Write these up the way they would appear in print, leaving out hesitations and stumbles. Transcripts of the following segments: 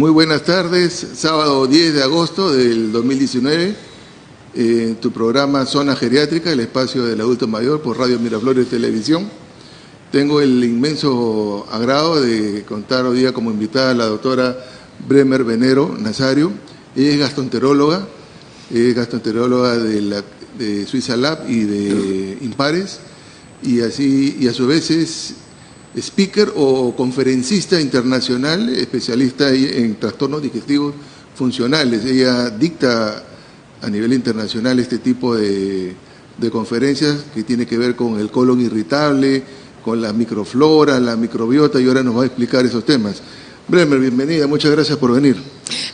Muy buenas tardes, sábado 10 de agosto del 2019, en tu programa Zona Geriátrica, el espacio del adulto mayor por Radio Miraflores Televisión. Tengo el inmenso agrado de contar hoy día como invitada a la doctora Bremer Venero Nazario. Ella es gastroenteróloga de Suiza Lab y de Impares, y a su vez es speaker o conferencista internacional, especialista en trastornos digestivos funcionales. Ella dicta a nivel internacional este tipo de conferencias que tiene que ver con el colon irritable, con la microflora, la microbiota, y ahora nos va a explicar esos temas. Bremer, bienvenida, muchas gracias por venir.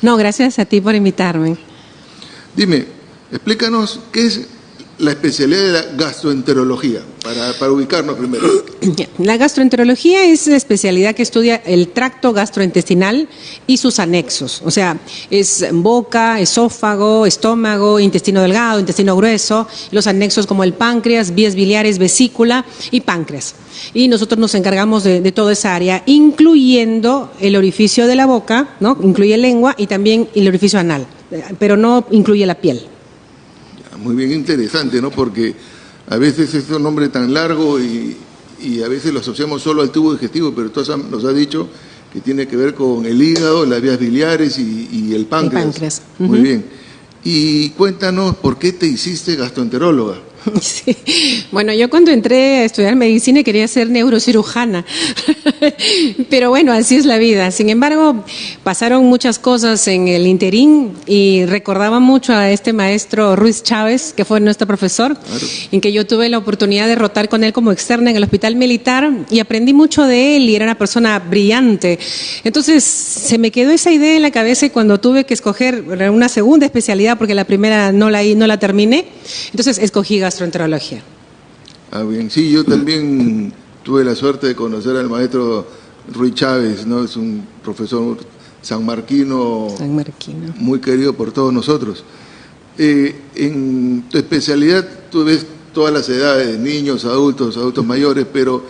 No, gracias a ti por invitarme. Dime, explícanos qué es la especialidad de la gastroenterología, para ubicarnos primero. La gastroenterología es la especialidad que estudia el tracto gastrointestinal y sus anexos. O sea, es boca, esófago, estómago, intestino delgado, intestino grueso, los anexos como el páncreas, vías biliares, vesícula y páncreas. Y nosotros nos encargamos de toda esa área, incluyendo el orificio de la boca, ¿no? Incluye lengua y también el orificio anal, pero no incluye la piel. Muy bien, interesante, ¿no? Porque a veces es un nombre tan largo y a veces lo asociamos solo al tubo digestivo, pero tú nos has dicho que tiene que ver con el hígado, las vías biliares y el páncreas. El páncreas. Muy bien. Y cuéntanos, ¿por qué te hiciste gastroenteróloga? Sí. Bueno, yo cuando entré a estudiar medicina quería ser neurocirujana, pero bueno, así es la vida. Sin embargo, pasaron muchas cosas en el interín y recordaba mucho a este maestro Ruiz Chávez, que fue nuestro profesor, claro, en que yo tuve la oportunidad de rotar con él como externa en el hospital militar y aprendí mucho de él y era una persona brillante. Entonces se me quedó esa idea en la cabeza y cuando tuve que escoger una segunda especialidad, porque la primera no la terminé, entonces escogí gastroenterología. Ah, bien, sí, yo también tuve la suerte de conocer al maestro Ruiz Chávez, ¿no? Es un profesor sanmarquino, muy querido por todos nosotros. En tu especialidad tú ves todas las edades, niños, adultos mayores, pero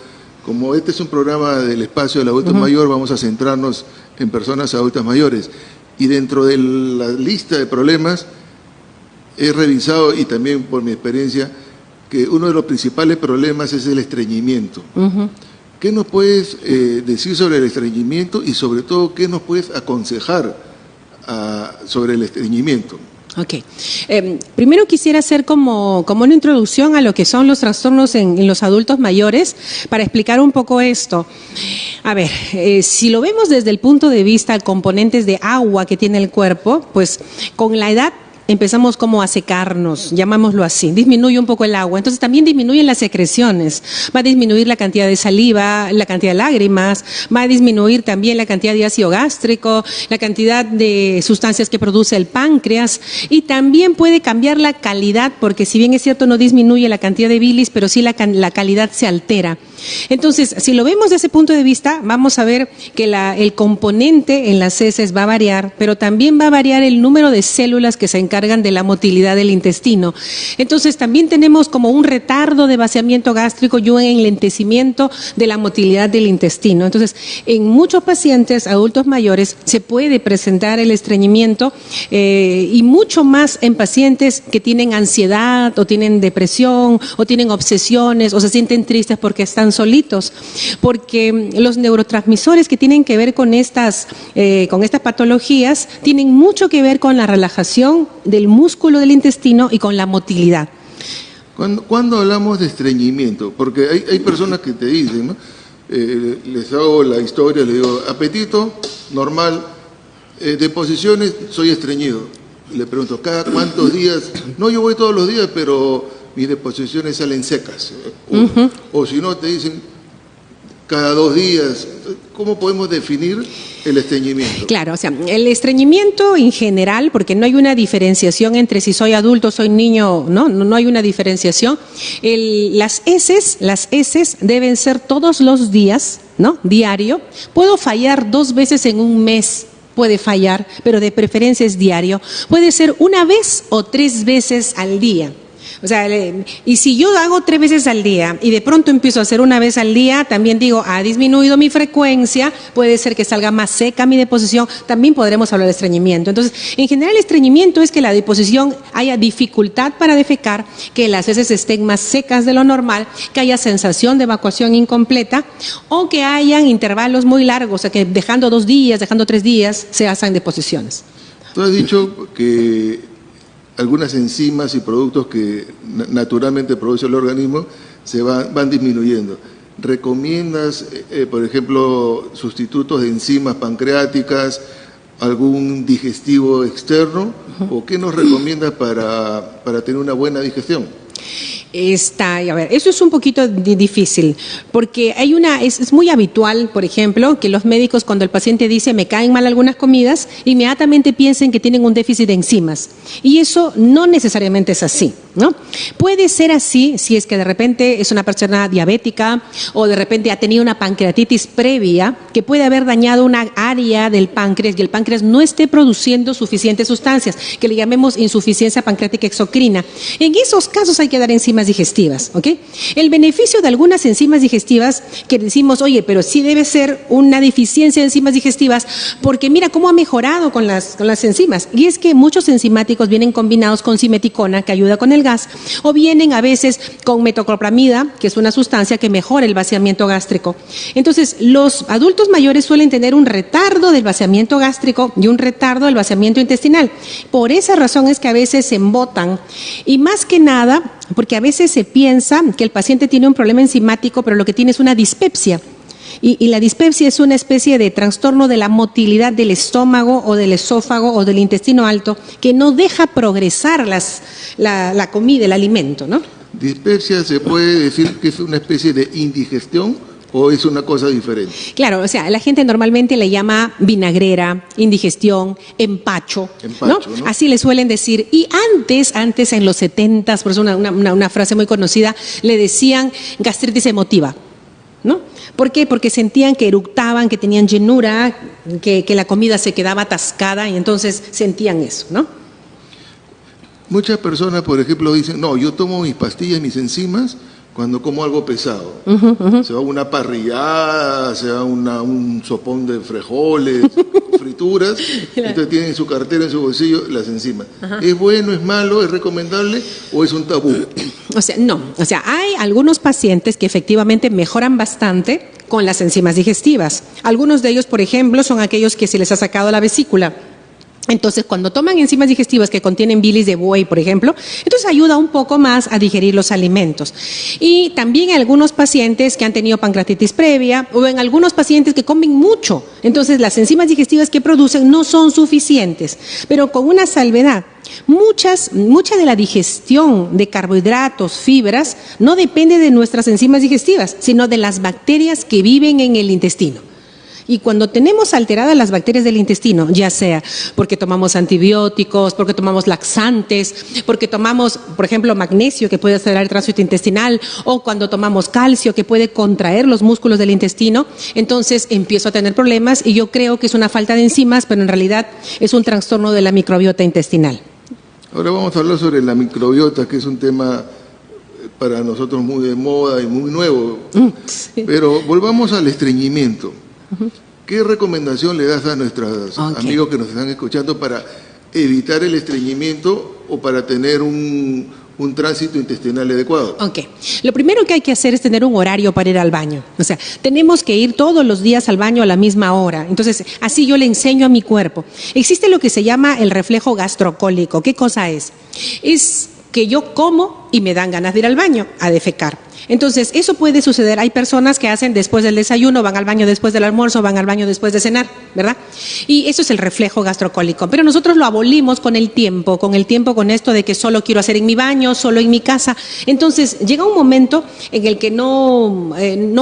como este es un programa del espacio del adulto mayor, vamos a centrarnos en personas adultas mayores. Y dentro de la lista de problemas, he revisado, y también por mi experiencia, que uno de los principales problemas es el estreñimiento. ¿Qué nos puedes decir sobre el estreñimiento y sobre todo qué nos puedes aconsejar sobre el estreñimiento? Ok. Primero quisiera hacer como una introducción a lo que son los trastornos en los adultos mayores para explicar un poco esto. A ver, si lo vemos desde el punto de vista de componentes de agua que tiene el cuerpo, pues con la edad empezamos como a secarnos, llamámoslo así, disminuye un poco el agua, entonces también disminuyen las secreciones, va a disminuir la cantidad de saliva, la cantidad de lágrimas, va a disminuir también la cantidad de ácido gástrico, la cantidad de sustancias que produce el páncreas y también puede cambiar la calidad, porque si bien es cierto no disminuye la cantidad de bilis, pero sí la calidad se altera. Entonces, si lo vemos desde ese punto de vista, vamos a ver que el componente en las heces va a variar, pero también va a variar el número de células que se encargan de la motilidad del intestino. Entonces, también tenemos como un retardo de vaciamiento gástrico y un enlentecimiento de la motilidad del intestino. Entonces, en muchos pacientes adultos mayores se puede presentar el estreñimiento y mucho más en pacientes que tienen ansiedad o tienen depresión o tienen obsesiones o se sienten tristes porque están solitos, porque los neurotransmisores que tienen que ver con estas patologías tienen mucho que ver con la relajación del músculo del intestino y con la motilidad. Cuando hablamos de estreñimiento, porque hay personas que te dicen, ¿no? Les hago la historia, les digo, apetito normal, deposiciones, soy estreñido. Y le pregunto, ¿cada cuántos días? No, yo voy todos los días, pero mis deposiciones salen secas. O si no, te dicen cada 2 días. ¿Cómo podemos definir el estreñimiento? Claro, o sea, el estreñimiento en general, porque no hay una diferenciación entre si soy adulto, soy niño, no hay una diferenciación. Las heces deben ser todos los días, ¿no? Diario. Puedo fallar 2 veces en un mes. Puede fallar, pero de preferencia es diario. Puede ser 1 vez o 3 veces al día. O sea, y si yo hago 3 veces al día y de pronto empiezo a hacer 1 vez al día, también digo, ha disminuido mi frecuencia, puede ser que salga más seca mi deposición, también podremos hablar de estreñimiento. Entonces, en general el estreñimiento es que la deposición haya dificultad para defecar, que las heces estén más secas de lo normal, que haya sensación de evacuación incompleta o que hayan intervalos muy largos, o sea, que dejando 2 días, dejando 3 días, se hacen deposiciones. Tú has dicho que algunas enzimas y productos que naturalmente produce el organismo se van disminuyendo. ¿Recomiendas, por ejemplo, sustitutos de enzimas pancreáticas, algún digestivo externo? ¿O qué nos recomiendas para tener una buena digestión? A ver, eso es un poquito difícil, porque es muy habitual, por ejemplo, que los médicos, cuando el paciente dice me caen mal algunas comidas, inmediatamente piensen que tienen un déficit de enzimas. Y eso no necesariamente es así, ¿no? Puede ser así si es que de repente es una persona diabética o de repente ha tenido una pancreatitis previa que puede haber dañado una área del páncreas y el páncreas no esté produciendo suficientes sustancias, que le llamemos insuficiencia pancreática exocrina. En esos casos hay que dar enzimas digestivas, ¿ok? El beneficio de algunas enzimas digestivas que decimos, oye, pero sí debe ser una deficiencia de enzimas digestivas porque mira cómo ha mejorado con las enzimas. Y es que muchos enzimáticos vienen combinados con simeticona, que ayuda con el gas, o vienen a veces con metoclopramida, que es una sustancia que mejora el vaciamiento gástrico. Entonces, los adultos mayores suelen tener un retardo del vaciamiento gástrico y un retardo del vaciamiento intestinal. Por esa razón es que a veces se embotan. Y más que nada, porque a veces se piensa que el paciente tiene un problema enzimático, pero lo que tiene es una dispepsia. Y la dispepsia es una especie de trastorno de la motilidad del estómago o del esófago o del intestino alto que no deja progresar la comida, el alimento, ¿no? ¿Dispepsia se puede decir que es una especie de indigestión o es una cosa diferente? Claro, o sea, la gente normalmente le llama vinagrera, indigestión, empacho, ¿no? Así le suelen decir. Y antes en los 70s, por eso una frase muy conocida, le decían gastritis emotiva, ¿no? ¿Por qué? Porque sentían que eructaban, que tenían llenura, que la comida se quedaba atascada y entonces sentían eso, ¿no? Muchas personas, por ejemplo, dicen, no, yo tomo mis pastillas, mis enzimas, cuando como algo pesado. Se va una parrillada, se va un sopón de frijoles, frituras, entonces tienen en su cartera, en su bolsillo, las enzimas. ¿Es bueno, es malo, es recomendable o es un tabú? O sea, no. O sea, hay algunos pacientes que efectivamente mejoran bastante con las enzimas digestivas. Algunos de ellos, por ejemplo, son aquellos que se les ha sacado la vesícula. Entonces, cuando toman enzimas digestivas que contienen bilis de buey, por ejemplo, entonces ayuda un poco más a digerir los alimentos. Y también en algunos pacientes que han tenido pancreatitis previa o en algunos pacientes que comen mucho. Entonces, las enzimas digestivas que producen no son suficientes, pero con una salvedad. Mucha de la digestión de carbohidratos, fibras, no depende de nuestras enzimas digestivas, sino de las bacterias que viven en el intestino. Y cuando tenemos alteradas las bacterias del intestino, ya sea porque tomamos antibióticos, porque tomamos laxantes, porque tomamos, por ejemplo, magnesio que puede acelerar el tránsito intestinal, o cuando tomamos calcio que puede contraer los músculos del intestino, entonces empiezo a tener problemas y yo creo que es una falta de enzimas, pero en realidad es un trastorno de la microbiota intestinal. Ahora vamos a hablar sobre la microbiota, que es un tema para nosotros muy de moda y muy nuevo. Sí. Pero volvamos al estreñimiento. ¿Qué recomendación le das a nuestros amigos que nos están escuchando para evitar el estreñimiento o para tener un tránsito intestinal adecuado? Ok. Lo primero que hay que hacer es tener un horario para ir al baño. O sea, tenemos que ir todos los días al baño a la misma hora. Entonces, así yo le enseño a mi cuerpo. Existe lo que se llama el reflejo gastrocólico. ¿Qué cosa es? Es que yo como y me dan ganas de ir al baño a defecar. Entonces, eso puede suceder. Hay personas que hacen después del desayuno, van al baño después del almuerzo, van al baño después de cenar, ¿verdad? Y eso es el reflejo gastrocólico. Pero nosotros lo abolimos con el tiempo con esto de que solo quiero hacer en mi baño, solo en mi casa. Entonces, llega un momento en el que no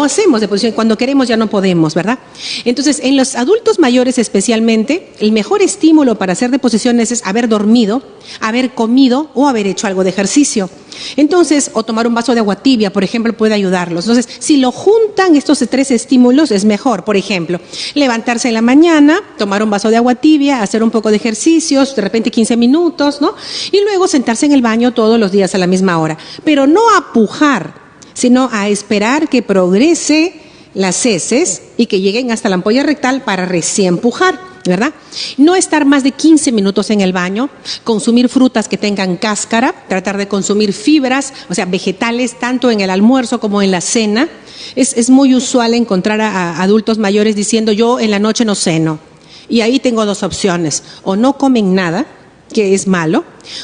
hacemos deposición. Cuando queremos ya no podemos, ¿verdad? Entonces, en los adultos mayores especialmente, el mejor estímulo para hacer deposiciones es haber dormido, haber comido o haber hecho algo de ejercicio. Entonces, o tomar un vaso de agua tibia, por ejemplo, puede ayudarlos. Entonces, si lo juntan estos 3 estímulos, es mejor. Por ejemplo, levantarse en la mañana, tomar un vaso de agua tibia, hacer un poco de ejercicios, de repente 15 minutos, ¿no? Y luego sentarse en el baño todos los días a la misma hora. Pero no a pujar, sino a esperar que progrese las heces y que lleguen hasta la ampolla rectal para recién pujar, ¿verdad? No estar más de 15 minutos en el baño, consumir frutas que tengan cáscara, tratar de consumir fibras, o sea, vegetales, tanto en el almuerzo como en la cena. Es muy usual encontrar a adultos mayores diciendo, yo en la noche no ceno. Y ahí tengo 2 opciones, o no comen nada, que es malo,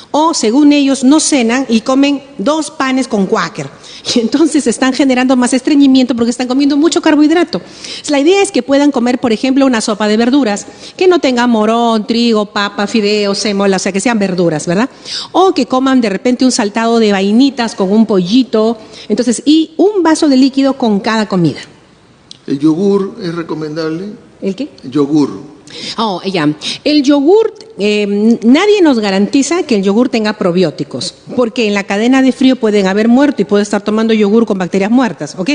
o según ellos no cenan y comen 2 panes con Quaker. Y entonces están generando más estreñimiento porque están comiendo mucho carbohidrato. La idea es que puedan comer, por ejemplo, una sopa de verduras que no tenga morón, trigo, papa, fideo, sémola, o sea, que sean verduras, ¿verdad? O que coman de repente un saltado de vainitas con un pollito, entonces, y un vaso de líquido con cada comida. ¿El yogur es recomendable? ¿El qué? Yogur. Oh, ya. El yogur, nadie nos garantiza que el yogur tenga probióticos, porque en la cadena de frío pueden haber muerto y puede estar tomando yogur con bacterias muertas, ¿ok?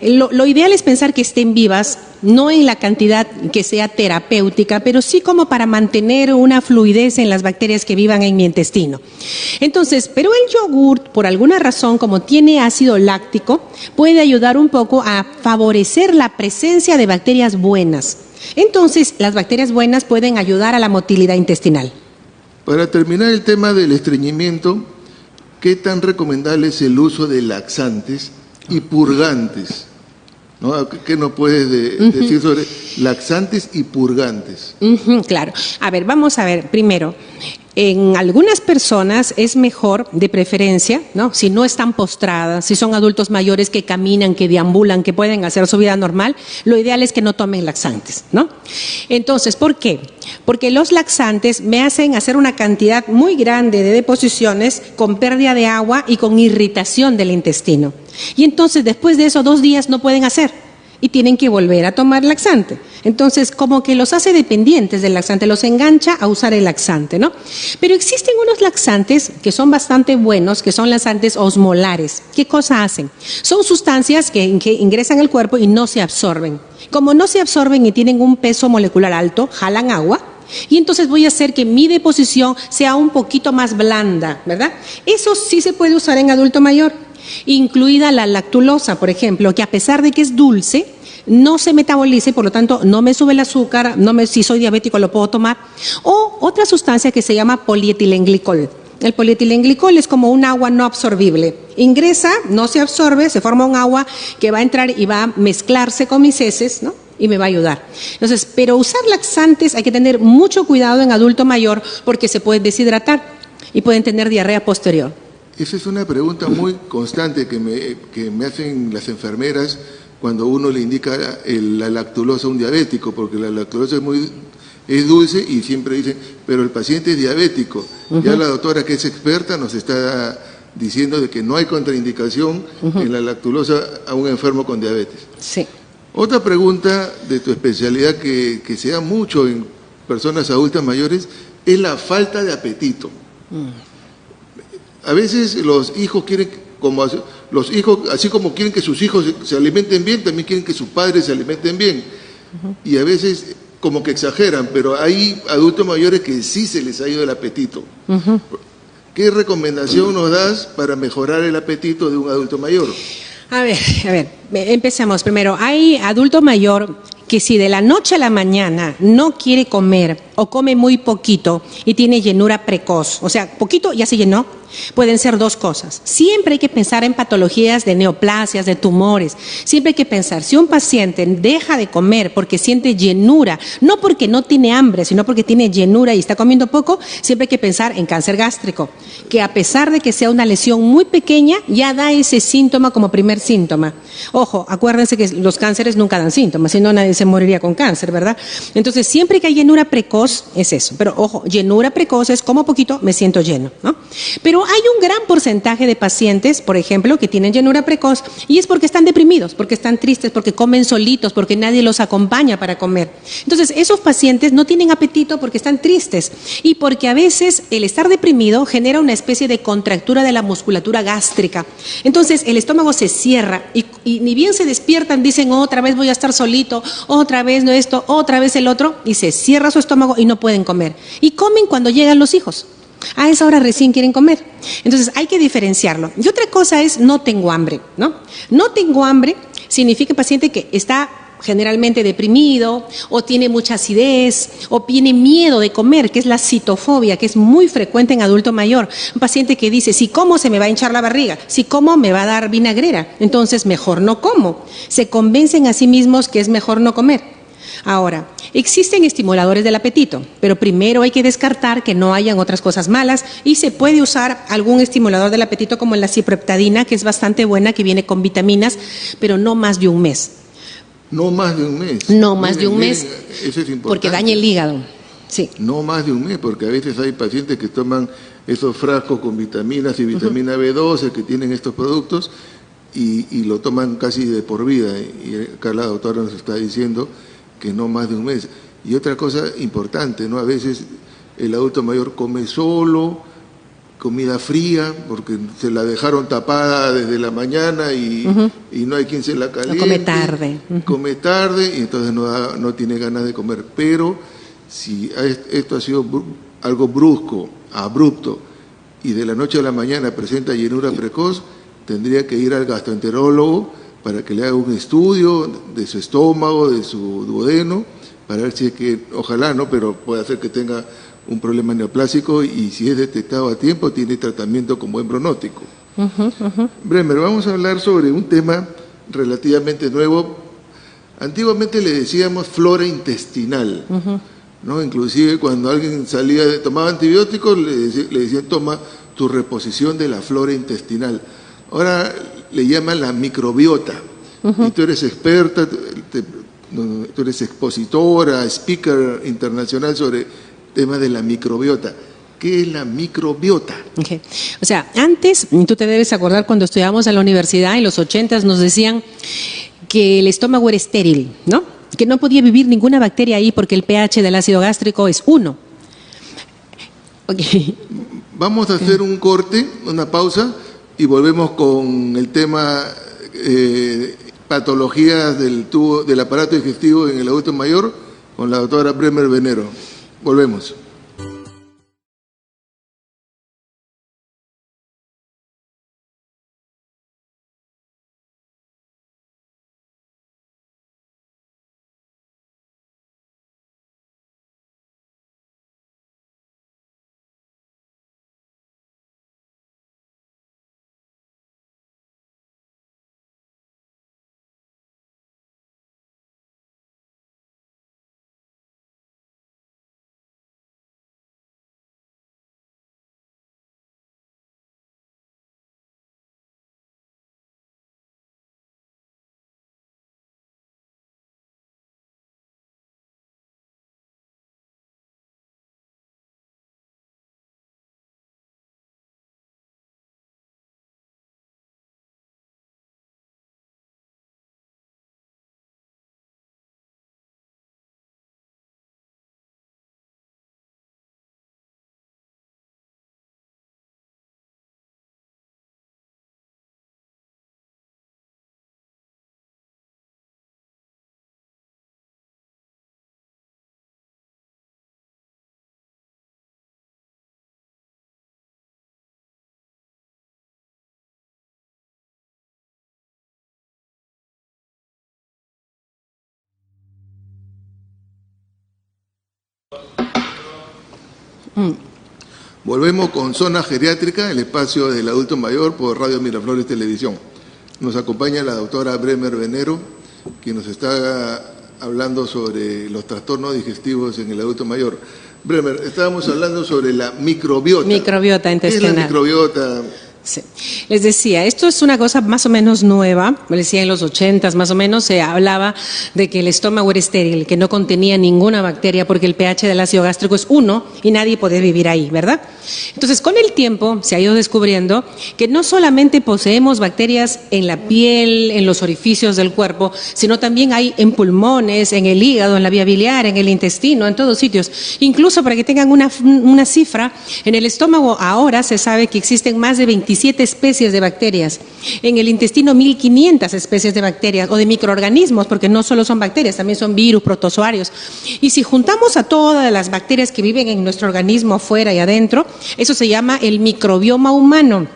Lo ideal es pensar que estén vivas, no en la cantidad que sea terapéutica, pero sí como para mantener una fluidez en las bacterias que vivan en mi intestino. Entonces, pero el yogur, por alguna razón, como tiene ácido láctico, puede ayudar un poco a favorecer la presencia de bacterias buenas. Entonces, las bacterias buenas pueden ayudar a la motilidad intestinal. Para terminar el tema del estreñimiento, ¿qué tan recomendable es el uso de laxantes y purgantes? ¿No? ¿Qué nos puedes decir sobre laxantes y purgantes? Claro. A ver, vamos a ver. Primero, en algunas personas es mejor, de preferencia, ¿no? Si no están postradas, si son adultos mayores que caminan, que deambulan, que pueden hacer su vida normal, lo ideal es que no tomen laxantes, ¿no? Entonces, ¿por qué? Porque los laxantes me hacen hacer una cantidad muy grande de deposiciones con pérdida de agua y con irritación del intestino. Y entonces, después de eso, 2 días no pueden hacer y tienen que volver a tomar laxante. Entonces, como que los hace dependientes del laxante, los engancha a usar el laxante, ¿no? Pero existen unos laxantes que son bastante buenos, que son laxantes osmolares. ¿Qué cosa hacen? Son sustancias que ingresan al cuerpo y no se absorben. Como no se absorben y tienen un peso molecular alto, jalan agua, y entonces voy a hacer que mi deposición sea un poquito más blanda, ¿verdad? Eso sí se puede usar en adulto mayor, incluida la lactulosa, por ejemplo, que a pesar de que es dulce, no se metaboliza y por lo tanto no me sube el azúcar, si soy diabético lo puedo tomar. O otra sustancia que se llama polietilenglicol. El polietilenglicol es como un agua no absorbible. Ingresa, no se absorbe, se forma un agua que va a entrar y va a mezclarse con mis heces, ¿no? Y me va a ayudar. Entonces, pero usar laxantes hay que tener mucho cuidado en adulto mayor porque se puede deshidratar y pueden tener diarrea posterior. Esa es una pregunta muy constante que me hacen las enfermeras cuando uno le indica la lactulosa a un diabético, porque la lactulosa es dulce y siempre dicen, pero el paciente es diabético. Ya la doctora, que es experta, nos está diciendo de que no hay contraindicación en la lactulosa a un enfermo con diabetes. Sí. Otra pregunta de tu especialidad que se da mucho en personas adultas mayores es la falta de apetito. A veces los hijos quieren, así como quieren que sus hijos se alimenten bien, también quieren que sus padres se alimenten bien. Y a veces como que exageran, pero hay adultos mayores que sí se les ha ido el apetito. ¿Qué recomendación nos das para mejorar el apetito de un adulto mayor? A ver, empecemos primero. Hay adulto mayor que si de la noche a la mañana no quiere comer o come muy poquito y tiene llenura precoz, o sea, poquito ya se llenó, pueden ser 2 cosas. Siempre hay que pensar en patologías de neoplasias, de tumores. Siempre hay que pensar, si un paciente deja de comer porque siente llenura, no porque no tiene hambre, sino porque tiene llenura y está comiendo poco, siempre hay que pensar en cáncer gástrico, que a pesar de que sea una lesión muy pequeña, ya da ese síntoma como primer síntoma. Ojo, acuérdense que los cánceres nunca dan síntomas, si no nadie se moriría con cáncer, ¿verdad? Entonces, siempre que hay llenura precoz, es eso. Pero ojo, llenura precoz es como poquito me siento lleno, ¿no? Pero Pero hay un gran porcentaje de pacientes, por ejemplo, que tienen llenura precoz y es porque están deprimidos, porque están tristes, porque comen solitos, porque nadie los acompaña para comer. Entonces, esos pacientes no tienen apetito porque están tristes y porque a veces el estar deprimido genera una especie de contractura de la musculatura gástrica. Entonces, el estómago se cierra y ni bien se despiertan, dicen otra vez voy a estar solito, otra vez no esto, otra vez el otro, y se cierra su estómago y no pueden comer. Y comen cuando llegan los hijos. A esa hora recién quieren comer. Entonces hay que diferenciarlo. Y otra cosa es no tengo hambre, ¿no? No tengo hambre significa paciente que está generalmente deprimido o tiene mucha acidez o tiene miedo de comer, que es la citofobia, que es muy frecuente en adulto mayor. Un paciente que dice, si como se me va a hinchar la barriga, si como me va a dar vinagrera, entonces mejor no como. Se convencen a sí mismos que es mejor no comer. Ahora, existen estimuladores del apetito, pero primero hay que descartar que no hayan otras cosas malas y se puede usar algún estimulador del apetito como la cipreptadina, que es bastante buena, que viene con vitaminas, pero no más de un mes. No más de un mes. No más de un mes, eso es importante. porque daña el hígado. Sí. No más de un mes, porque a veces hay pacientes que toman esos frascos con vitaminas y vitamina B12 que tienen estos productos y lo toman casi de por vida. Y acá la doctora nos está diciendo que no más de un mes. Y otra cosa importante, ¿no? A veces el adulto mayor come solo, comida fría, porque se la dejaron tapada desde la mañana y no hay quien se la caliente. Come tarde. Come tarde y entonces no tiene ganas de comer. Pero si esto ha sido algo brusco, abrupto, y de la noche a la mañana presenta llenura precoz, tendría que ir al gastroenterólogo para que le haga un estudio de su estómago, de su duodeno, para ver si es que, ojalá no, pero puede ser que tenga un problema neoplásico y si es detectado a tiempo, tiene tratamiento con buen pronóstico. Bremer, vamos a hablar sobre un tema relativamente nuevo. Antiguamente le decíamos flora intestinal, ¿no? Inclusive cuando alguien tomaba antibióticos, le decían, toma tu reposición de la flora intestinal. Ahora le llaman la microbiota. Y tú eres experta, tú eres expositora, speaker internacional sobre temas de la microbiota. ¿Qué es la microbiota? Okay. O sea, antes, tú te debes acordar cuando estudiábamos en la universidad, en los 80s nos decían que el estómago era estéril, ¿no? Que no podía vivir ninguna bacteria ahí porque el pH del ácido gástrico es 1. Okay. Vamos a hacer un corte, una pausa, y volvemos con el tema patologías del aparato digestivo en el adulto mayor con la doctora Bremer Venero. Volvemos. Volvemos con Zona Geriátrica, el espacio del adulto mayor por Radio Miraflores Televisión. Nos acompaña la doctora Bremer Venero, que nos está hablando sobre los trastornos digestivos en el adulto mayor. Bremer, estábamos hablando sobre la microbiota. Microbiota intestinal. ¿Qué es la microbiota? Sí. Les decía, esto es una cosa más o menos nueva. Les decía, en los 80s más o menos se hablaba de que el estómago era estéril, que no contenía ninguna bacteria porque el pH del ácido gástrico es 1 y nadie puede vivir ahí, ¿verdad? Entonces, con el tiempo se ha ido descubriendo que no solamente poseemos bacterias en la piel, en los orificios del cuerpo, sino también hay en pulmones, en el hígado, en la vía biliar, en el intestino, en todos sitios. Incluso, para que tengan una cifra, en el estómago ahora se sabe que existen más de 27 especies de bacterias. En el intestino 1500 especies de bacterias o de microorganismos, porque no solo son bacterias, también son virus, protozoarios. Y si juntamos a todas las bacterias que viven en nuestro organismo afuera y adentro, eso se llama el microbioma humano.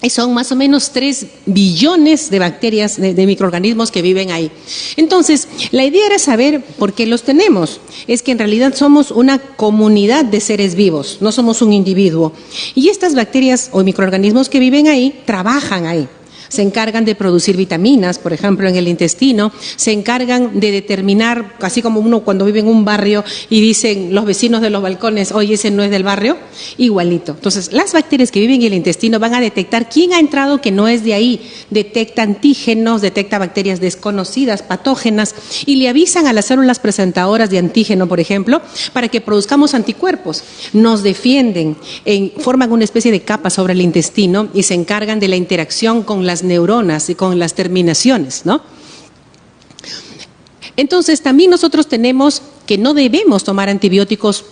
Y son más o menos 3 billones de bacterias, de microorganismos que viven ahí. Entonces, la idea era saber por qué los tenemos. Es que en realidad somos una comunidad de seres vivos, no somos un individuo. Y estas bacterias o microorganismos que viven ahí, trabajan ahí. Se encargan de producir vitaminas, por ejemplo, en el intestino, se encargan de determinar, así como uno cuando vive en un barrio y dicen los vecinos de los balcones, oye, ese no es del barrio, igualito. Entonces, las bacterias que viven en el intestino van a detectar quién ha entrado que no es de ahí, detecta antígenos, detecta bacterias desconocidas, patógenas, y le avisan a las células presentadoras de antígeno, por ejemplo, para que produzcamos anticuerpos. Nos defienden, forman una especie de capa sobre el intestino y se encargan de la interacción con las neuronas y con las terminaciones, ¿no? Entonces, también nosotros tenemos que no debemos tomar antibióticos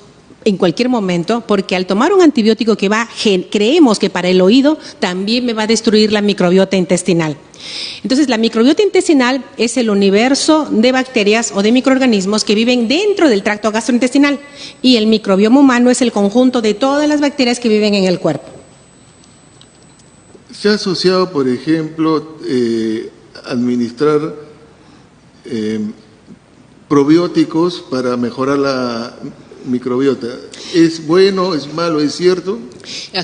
en cualquier momento, porque al tomar un antibiótico que creemos que para el oído también me va a destruir la microbiota intestinal. Entonces, la microbiota intestinal es el universo de bacterias o de microorganismos que viven dentro del tracto gastrointestinal, y el microbioma humano es el conjunto de todas las bacterias que viven en el cuerpo. Se ha asociado, por ejemplo, administrar probióticos para mejorar la microbiota. ¿Es bueno, es malo, es cierto?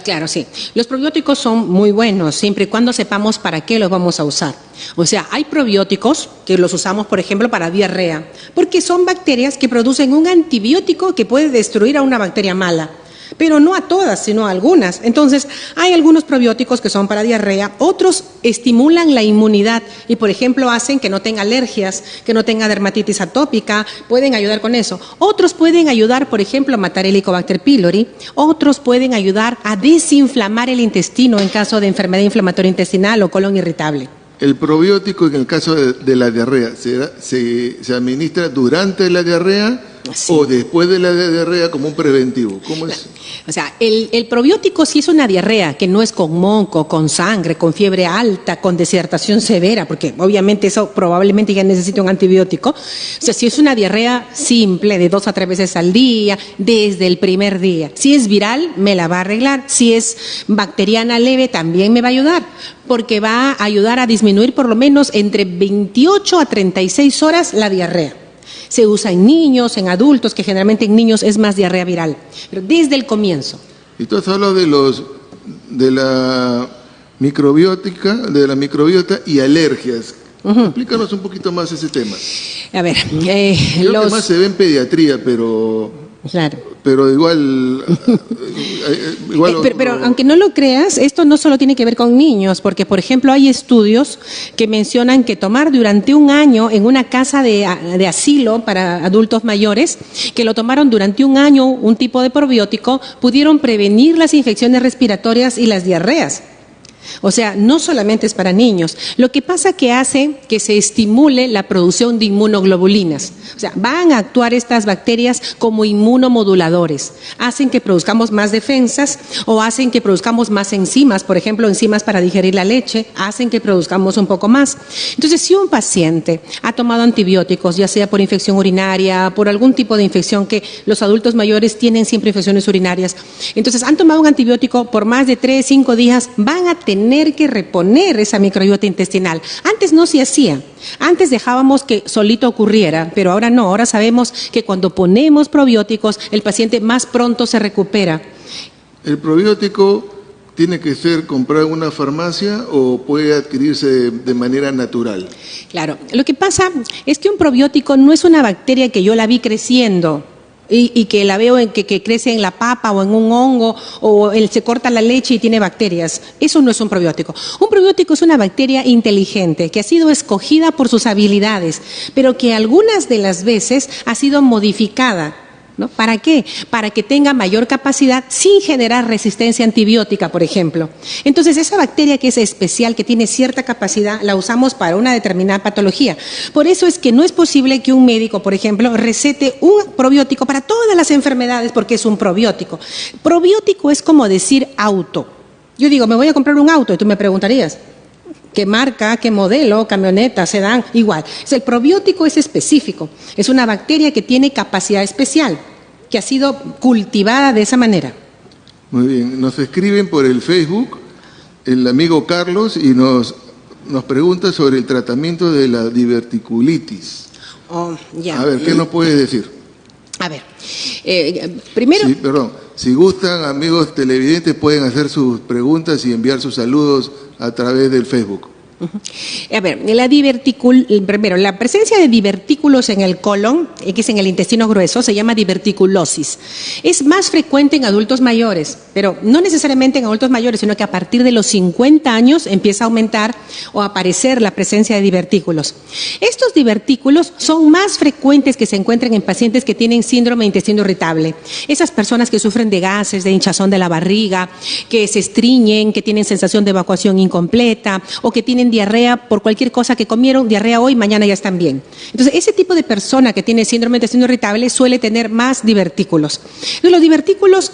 Claro, sí. Los probióticos son muy buenos siempre y cuando sepamos para qué los vamos a usar. O sea, hay probióticos que los usamos, por ejemplo, para diarrea, porque son bacterias que producen un antibiótico que puede destruir a una bacteria mala. Pero no a todas, sino a algunas. Entonces, hay algunos probióticos que son para diarrea, otros estimulan la inmunidad y, por ejemplo, hacen que no tenga alergias, que no tenga dermatitis atópica, pueden ayudar con eso. Otros pueden ayudar, por ejemplo, a matar Helicobacter pylori, otros pueden ayudar a desinflamar el intestino en caso de enfermedad inflamatoria intestinal o colon irritable. El probiótico, en el caso de la diarrea, ¿se administra durante la diarrea? Sí. ¿O después de la diarrea como un preventivo? ¿Cómo es? O sea, el probiótico si es una diarrea, que no es con moco, con sangre, con fiebre alta, con deshidratación severa, porque obviamente eso probablemente ya necesita un antibiótico. O sea, si es una diarrea simple, de 2 a 3 veces al día, desde el primer día. Si es viral, me la va a arreglar. Si es bacteriana leve, también me va a ayudar, porque va a ayudar a disminuir por lo menos entre 28 a 36 horas la diarrea. Se usa en niños, en adultos, que generalmente en niños es más diarrea viral, pero desde el comienzo. Y tú has hablado de la microbiota y alergias. Explícanos un poquito más ese tema. A ver, creo que más se ve en pediatría, pero... Claro. Pero igual pero aunque no lo creas, esto no solo tiene que ver con niños, porque por ejemplo hay estudios que mencionan que tomar durante un año en una casa de asilo para adultos mayores, que lo tomaron durante un año un tipo de probiótico, pudieron prevenir las infecciones respiratorias y las diarreas. O sea, no solamente es para niños. Lo que pasa que hace que se estimule la producción de inmunoglobulinas. O sea, van a actuar estas bacterias como inmunomoduladores. Hacen que produzcamos más defensas o hacen que produzcamos más enzimas, por ejemplo, enzimas para digerir la leche, hacen que produzcamos un poco más. Entonces, si un paciente ha tomado antibióticos, ya sea por infección urinaria, por algún tipo de infección, que los adultos mayores tienen siempre infecciones urinarias, entonces han tomado un antibiótico por más de 3-5 días, van a tener que reponer esa microbiota intestinal. Antes no se hacía. Antes dejábamos que solito ocurriera, pero ahora no. Ahora sabemos que cuando ponemos probióticos, el paciente más pronto se recupera. ¿El probiótico tiene que ser comprado en una farmacia o puede adquirirse de manera natural? Claro. Lo que pasa es que un probiótico no es una bacteria que yo la vi creciendo y que la veo que crece en la papa o en un hongo o se corta la leche y tiene bacterias. Eso no es un probiótico. Un probiótico es una bacteria inteligente que ha sido escogida por sus habilidades, pero que algunas de las veces ha sido modificada, ¿no? ¿Para qué? Para que tenga mayor capacidad sin generar resistencia antibiótica, por ejemplo. Entonces, esa bacteria que es especial, que tiene cierta capacidad, la usamos para una determinada patología. Por eso es que no es posible que un médico, por ejemplo, recete un probiótico para todas las enfermedades porque es un probiótico. Probiótico es como decir auto. Yo digo, me voy a comprar un auto y tú me preguntarías, ¿qué marca, qué modelo, camioneta, sedán? Igual. El probiótico es específico. Es una bacteria que tiene capacidad especial, que ha sido cultivada de esa manera. Muy bien. Nos escriben por el Facebook el amigo Carlos y nos pregunta sobre el tratamiento de la diverticulitis. Ya. A ver, ¿qué nos puedes decir? A ver, primero... Sí, perdón. Si gustan, amigos televidentes, pueden hacer sus preguntas y enviar sus saludos a través del Facebook. A ver, primero, la presencia de divertículos en el colon, que es en el intestino grueso, se llama diverticulosis. Es más frecuente en adultos mayores, pero no necesariamente en adultos mayores, sino que a partir de los 50 años empieza a aumentar o a aparecer la presencia de divertículos. Estos divertículos son más frecuentes que se encuentran en pacientes que tienen síndrome de intestino irritable. Esas personas que sufren de gases, de hinchazón de la barriga, que se estreñen, que tienen sensación de evacuación incompleta o que tienen diarrea por cualquier cosa que comieron, diarrea hoy, mañana ya están bien. Entonces, ese tipo de persona que tiene síndrome de intestino irritable suele tener más divertículos. Entonces, los divertículos,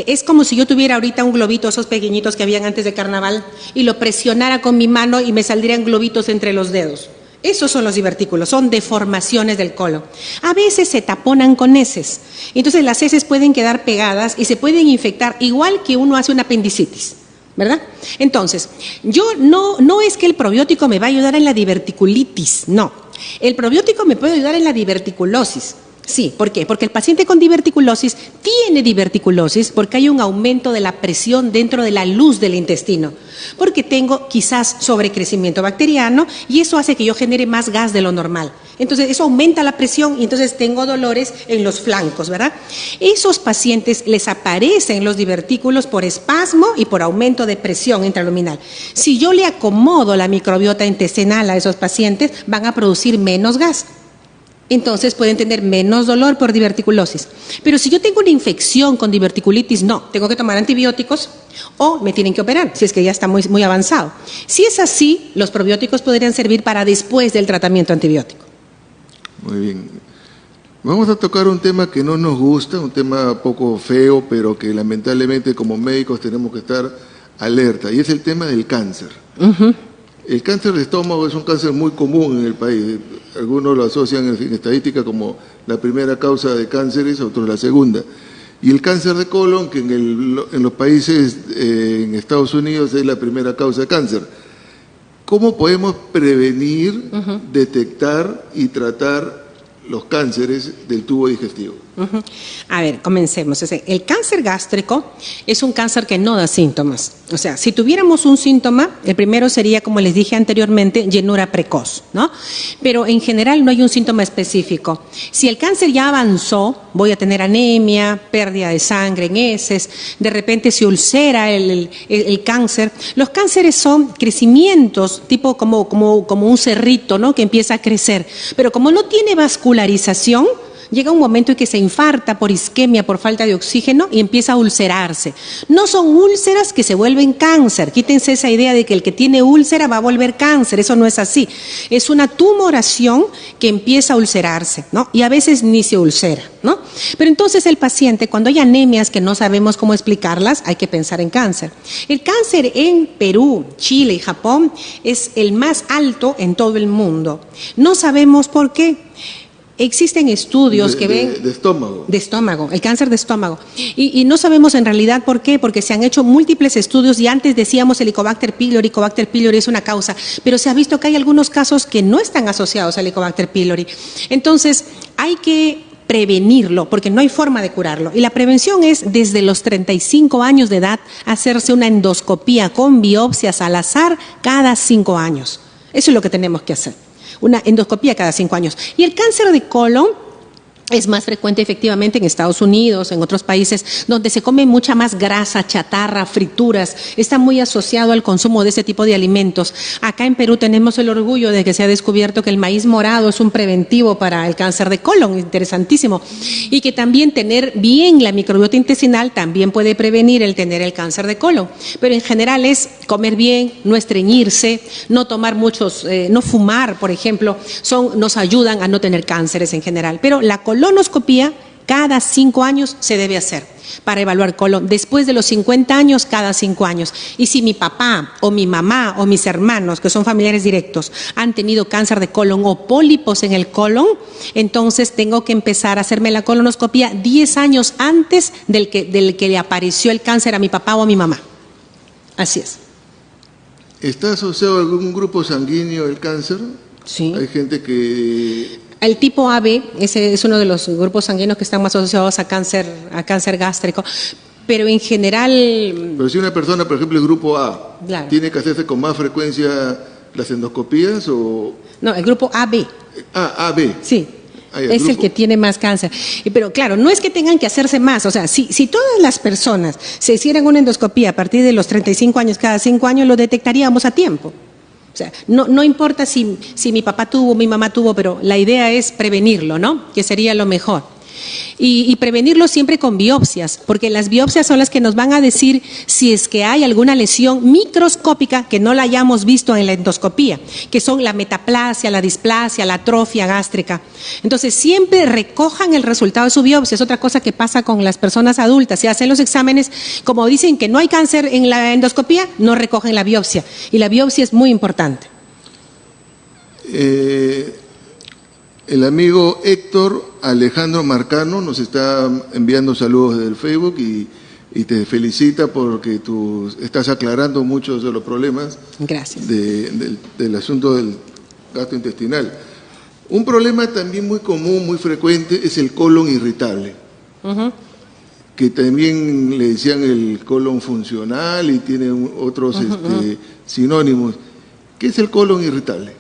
es como si yo tuviera ahorita un globito, esos pequeñitos que habían antes de carnaval, y lo presionara con mi mano y me saldrían globitos entre los dedos. Esos son los divertículos, son deformaciones del colon. A veces se taponan con heces. Entonces, las heces pueden quedar pegadas y se pueden infectar igual que uno hace una apendicitis, ¿verdad? Entonces, yo no es que el probiótico me va a ayudar en la diverticulitis, no. El probiótico me puede ayudar en la diverticulosis. Sí, ¿por qué? Porque el paciente con diverticulosis tiene diverticulosis porque hay un aumento de la presión dentro de la luz del intestino, porque tengo quizás sobrecrecimiento bacteriano y eso hace que yo genere más gas de lo normal. Entonces eso aumenta la presión y entonces tengo dolores en los flancos, ¿verdad? Esos pacientes les aparecen los divertículos por espasmo y por aumento de presión intraluminal. Si yo le acomodo la microbiota intestinal a esos pacientes, van a producir menos gas. Entonces pueden tener menos dolor por diverticulosis. Pero si yo tengo una infección con diverticulitis, no, tengo que tomar antibióticos o me tienen que operar, si es que ya está muy, muy avanzado. Si es así, los probióticos podrían servir para después del tratamiento antibiótico. Muy bien. Vamos a tocar un tema que no nos gusta, un tema poco feo, pero que lamentablemente como médicos tenemos que estar alerta, y es el tema del cáncer. El cáncer de estómago es un cáncer muy común en el país. Algunos lo asocian en estadística como la primera causa de cánceres, otros la segunda. Y el cáncer de colon, que en los países, en Estados Unidos, es la primera causa de cáncer. ¿Cómo podemos prevenir, detectar y tratar los cánceres del tubo digestivo? A ver, comencemos. El cáncer gástrico es un cáncer que no da síntomas. O sea, si tuviéramos un síntoma, el primero sería, como les dije anteriormente, llenura precoz, ¿no? Pero en general no hay un síntoma específico. Si el cáncer ya avanzó, voy a tener anemia, pérdida de sangre en heces, de repente se ulcera el cáncer. Los cánceres son crecimientos, tipo como un cerrito, ¿no? Que empieza a crecer. Pero como no tiene vascularización, llega un momento en que se infarta por isquemia, por falta de oxígeno y empieza a ulcerarse. No son úlceras que se vuelven cáncer. Quítense esa idea de que el que tiene úlcera va a volver cáncer. Eso no es así. Es una tumoración que empieza a ulcerarse, ¿no? Y a veces ni se ulcera, ¿no? Pero entonces el paciente, cuando hay anemias que no sabemos cómo explicarlas, hay que pensar en cáncer. El cáncer en Perú, Chile y Japón es el más alto en todo el mundo. No sabemos por qué. Existen estudios que ven... De estómago. De estómago, el cáncer de estómago. Y no sabemos en realidad por qué, porque se han hecho múltiples estudios y antes decíamos Helicobacter pylori es una causa, pero se ha visto que hay algunos casos que no están asociados a Helicobacter pylori. Entonces, hay que prevenirlo, porque no hay forma de curarlo. Y la prevención es desde los 35 años de edad hacerse una endoscopía con biopsias al azar cada 5 años. Eso es lo que tenemos que hacer. Una endoscopía cada 5 años. Y el cáncer de colon Es más frecuente efectivamente en Estados Unidos, en otros países donde se come mucha más grasa, chatarra, frituras. Está muy asociado al consumo de ese tipo de alimentos. Acá en Perú tenemos el orgullo de que se ha descubierto que el maíz morado es un preventivo para el cáncer de colon, interesantísimo. Y que también tener bien la microbiota intestinal también puede prevenir el tener el cáncer de colon. Pero en general es comer bien, no estreñirse, no tomar no fumar, por ejemplo, nos ayudan a no tener cánceres en general. Pero la colonoscopía cada 5 años se debe hacer para evaluar colon. Después de los 50 años, cada 5 años. Y si mi papá o mi mamá o mis hermanos, que son familiares directos, han tenido cáncer de colon o pólipos en el colon, entonces tengo que empezar a hacerme la colonoscopía 10 años antes del que le apareció el cáncer a mi papá o a mi mamá. Así es. ¿Está asociado a algún grupo sanguíneo el cáncer? Sí. Hay gente que... El tipo AB, ese es uno de los grupos sanguíneos que están más asociados a cáncer gástrico, pero en general... Pero si una persona, por ejemplo, el grupo A, claro, ¿tiene que hacerse con más frecuencia las endoscopías o...? No, el grupo AB. AB. Sí. Es el que tiene más cáncer. Pero claro, no es que tengan que hacerse más. O sea, si todas las personas se hicieran una endoscopía a partir de los 35 años, cada 5 años, lo detectaríamos a tiempo. O sea, no importa si mi papá tuvo, mi mamá tuvo, pero la idea es prevenirlo, ¿no? Que sería lo mejor. Y prevenirlo siempre con biopsias, porque las biopsias son las que nos van a decir si es que hay alguna lesión microscópica que no la hayamos visto en la endoscopía, que son la metaplasia, la displasia, la atrofia gástrica. Entonces, siempre recojan el resultado de su biopsia. Es otra cosa que pasa con las personas adultas. Se hacen los exámenes, como dicen que no hay cáncer en la endoscopía, no recogen la biopsia. Y la biopsia es muy importante. El amigo Héctor Alejandro Marcano nos está enviando saludos desde el Facebook y te felicita porque tú estás aclarando muchos de los problemas. Gracias. Del asunto del gasto intestinal. Un problema también muy común, muy frecuente, es el colon irritable, que también le decían el colon funcional y tiene otros sinónimos. ¿Qué es el colon irritable?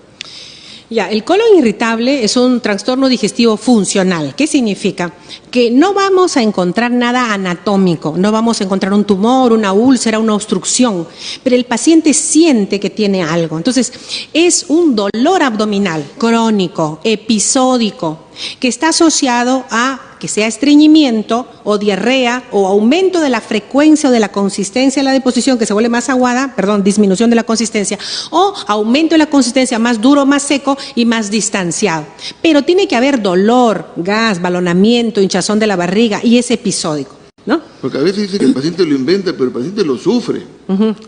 Ya, el colon irritable es un trastorno digestivo funcional. ¿Qué significa? Que no vamos a encontrar nada anatómico, no vamos a encontrar un tumor, una úlcera, una obstrucción, pero el paciente siente que tiene algo. Entonces, es un dolor abdominal crónico, episódico, que está asociado a que sea estreñimiento o diarrea o aumento de la frecuencia o de la consistencia de la deposición que se vuelve más aguada, disminución de la consistencia, o aumento de la consistencia más duro, más seco y más distanciado. Pero tiene que haber dolor, gas, balonamiento, hinchazón de la barriga y es episódico, ¿no? Porque a veces dice que el paciente lo inventa, pero el paciente lo sufre.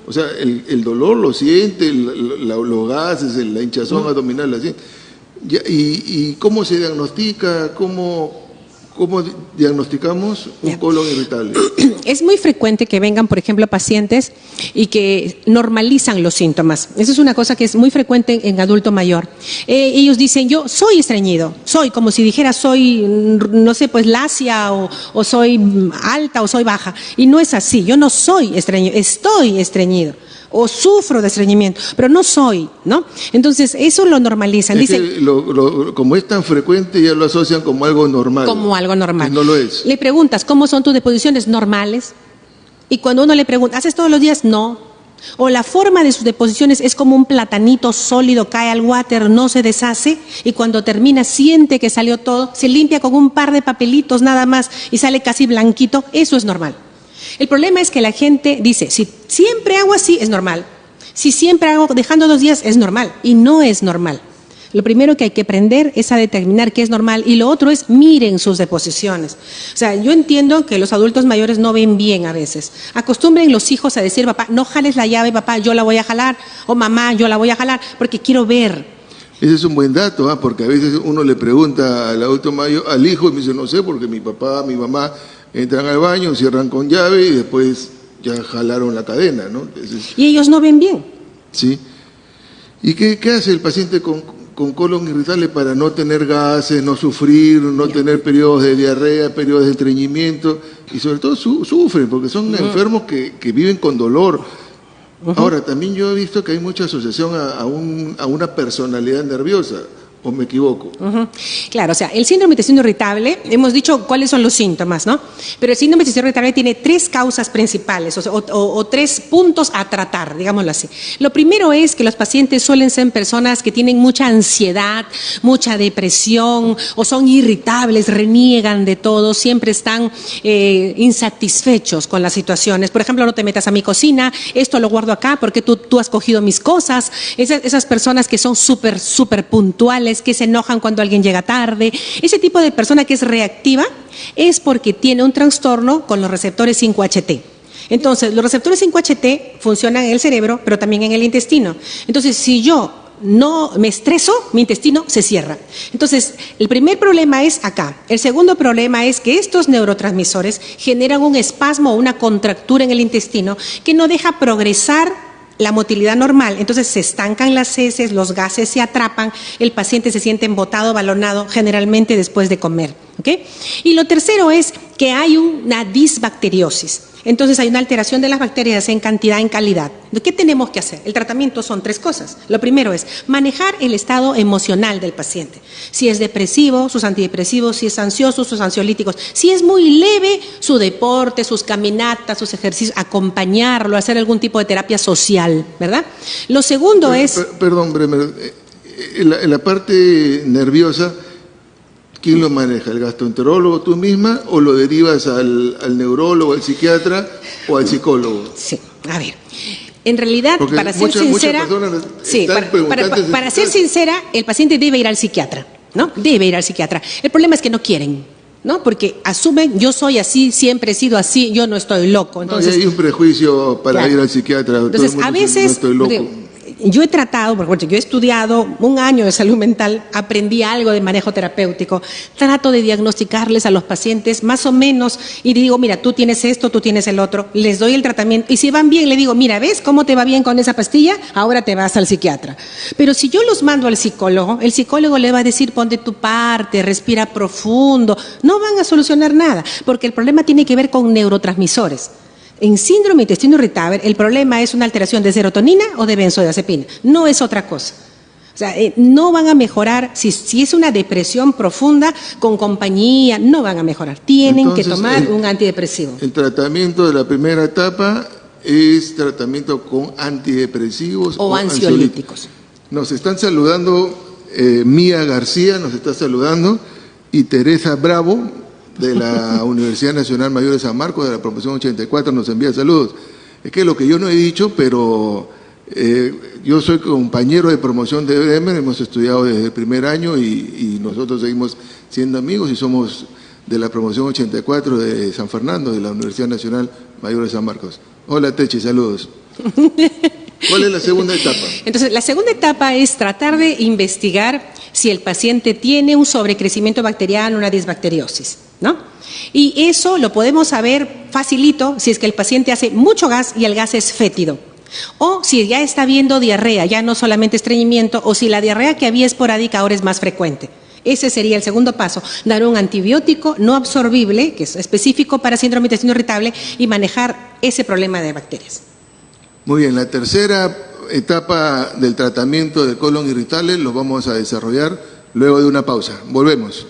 O sea, el dolor lo siente, los gases, la hinchazón abdominal, así. ¿Y cómo se diagnostica? ¿Cómo diagnosticamos un colon irritable? Es muy frecuente que vengan, por ejemplo, pacientes y que normalizan los síntomas. Eso es una cosa que es muy frecuente en adulto mayor. Ellos dicen, yo soy estreñido, soy como si dijera soy, no sé, pues lacia o soy alta o soy baja. Y no es así, yo no soy estreñido, estoy estreñido. O sufro de estreñimiento, pero no soy, ¿no? Entonces, eso lo normalizan. Dicen, como es tan frecuente, ya lo asocian como algo normal. Como algo normal. Que no lo es. Le preguntas, ¿cómo son tus deposiciones normales? Y cuando uno le pregunta, ¿haces todos los días? No. O la forma de sus deposiciones es como un platanito sólido, cae al water, no se deshace, y cuando termina siente que salió todo, se limpia con un par de papelitos nada más y sale casi blanquito, eso es normal. El problema es que la gente dice, si siempre hago así, es normal. Si siempre hago dejando 2 días, es normal. Y no es normal. Lo primero que hay que aprender es a determinar qué es normal. Y lo otro es, miren sus deposiciones. O sea, yo entiendo que los adultos mayores no ven bien a veces. Acostumbren los hijos a decir, papá, no jales la llave, papá, yo la voy a jalar. O mamá, yo la voy a jalar, porque quiero ver. Ese es un buen dato, porque a veces uno le pregunta al adulto mayor, al hijo, y me dice, no sé, porque mi papá, mi mamá entran al baño, cierran con llave y después ya jalaron la cadena, ¿no? Entonces, y ellos no ven bien. Sí. ¿Y qué hace el paciente con colon irritable para no tener gases, no sufrir, no tener periodos de diarrea, periodos de estreñimiento? Y sobre todo sufren, porque son enfermos que viven con dolor. Ahora, también yo he visto que hay mucha asociación a una personalidad nerviosa. ¿O me equivoco? Claro, o sea, el síndrome de intestino irritable, hemos dicho cuáles son los síntomas, ¿no? Pero el síndrome de intestino irritable tiene 3 causas principales o 3 puntos a tratar, digámoslo así. Lo primero es que los pacientes suelen ser personas que tienen mucha ansiedad, mucha depresión, o son irritables, reniegan de todo, siempre están insatisfechos con las situaciones. Por ejemplo, no te metas a mi cocina, esto lo guardo acá porque tú has cogido mis cosas. Esas personas que son súper puntuales, que se enojan cuando alguien llega tarde, ese tipo de persona que es reactiva es porque tiene un trastorno con los receptores 5-HT. Entonces, los receptores 5-HT funcionan en el cerebro, pero también en el intestino. Entonces, si yo no me estreso, mi intestino se cierra. Entonces, el primer problema es acá. El segundo problema es que estos neurotransmisores generan un espasmo o una contractura en el intestino que no deja progresar la motilidad normal. Entonces se estancan las heces, los gases se atrapan, el paciente se siente embotado, balonado, generalmente después de comer. ¿Okay? Y lo tercero es que hay una disbacteriosis. Entonces hay una alteración de las bacterias en cantidad, en calidad. ¿Qué tenemos que hacer? El tratamiento son 3 cosas. Lo primero es manejar el estado emocional del paciente. Si es depresivo, sus antidepresivos; si es ansioso, sus ansiolíticos; si es muy leve, su deporte, sus caminatas, sus ejercicios, acompañarlo, hacer algún tipo de terapia social, ¿verdad? Lo segundo es... Perdón, Bremer, en la parte nerviosa, ¿quién lo maneja? ¿El gastroenterólogo, tú misma, o lo derivas al neurólogo, al psiquiatra o al psicólogo? Sí, a ver. En realidad, porque para ser sincera, para ser sincera, el paciente debe ir al psiquiatra, ¿no? Debe ir al psiquiatra. El problema es que no quieren, ¿no? Porque asumen, yo soy así, siempre he sido así, yo no estoy loco. Entonces, no, hay un prejuicio para ir al psiquiatra. Entonces, a veces, no estoy loco. Yo he tratado, por ejemplo, yo he estudiado 1 año de salud mental, aprendí algo de manejo terapéutico, trato de diagnosticarles a los pacientes más o menos y digo, mira, tú tienes esto, tú tienes el otro, les doy el tratamiento y si van bien, le digo, mira, ¿ves cómo te va bien con esa pastilla? Ahora te vas al psiquiatra. Pero si yo los mando al psicólogo, el psicólogo le va a decir, ponte tu parte, respira profundo, no van a solucionar nada, porque el problema tiene que ver con neurotransmisores. En síndrome de intestino irritable, el problema es una alteración de serotonina o de benzodiazepina, no es otra cosa. O sea, no van a mejorar, si es una depresión profunda, con compañía, no van a mejorar. Tienen entonces, que tomar un antidepresivo. El tratamiento de la primera etapa es tratamiento con antidepresivos o ansiolíticos. Nos están saludando, Mía García nos está saludando, y Teresa Bravo, de la Universidad Nacional Mayor de San Marcos, de la promoción 84, nos envía saludos. Es que lo que yo no he dicho, pero yo soy compañero de promoción de Bremer, hemos estudiado desde el primer año y nosotros seguimos siendo amigos y somos de la promoción 84 de San Fernando, de la Universidad Nacional Mayor de San Marcos. Hola, Techi, saludos. ¿Cuál es la segunda etapa? Entonces, la segunda etapa es tratar de investigar si el paciente tiene un sobrecrecimiento bacteriano, una disbacteriosis, ¿no? Y eso lo podemos saber facilito si es que el paciente hace mucho gas y el gas es fétido. O si ya está viendo diarrea, ya no solamente estreñimiento, o si la diarrea que había esporádica ahora es más frecuente. Ese sería el segundo paso, dar un antibiótico no absorbible, que es específico para síndrome de intestino irritable, y manejar ese problema de bacterias. Muy bien, la tercera etapa del tratamiento del colon irritable lo vamos a desarrollar luego de una pausa. Volvemos.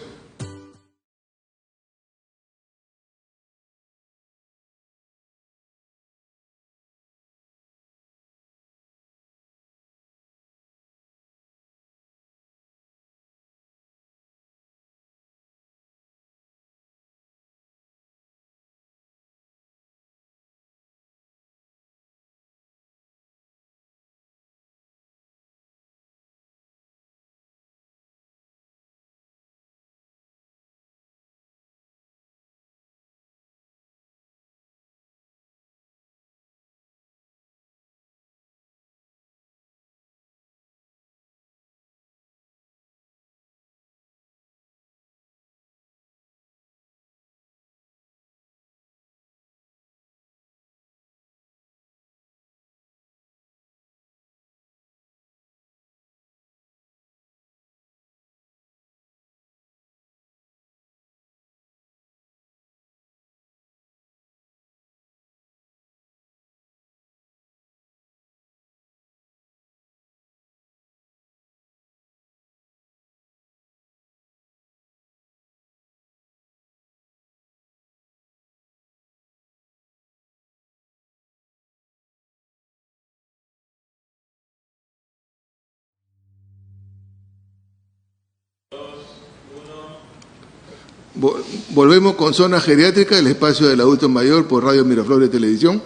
Volvemos con Zona Geriátrica, el espacio del adulto mayor por Radio Miraflores Televisión.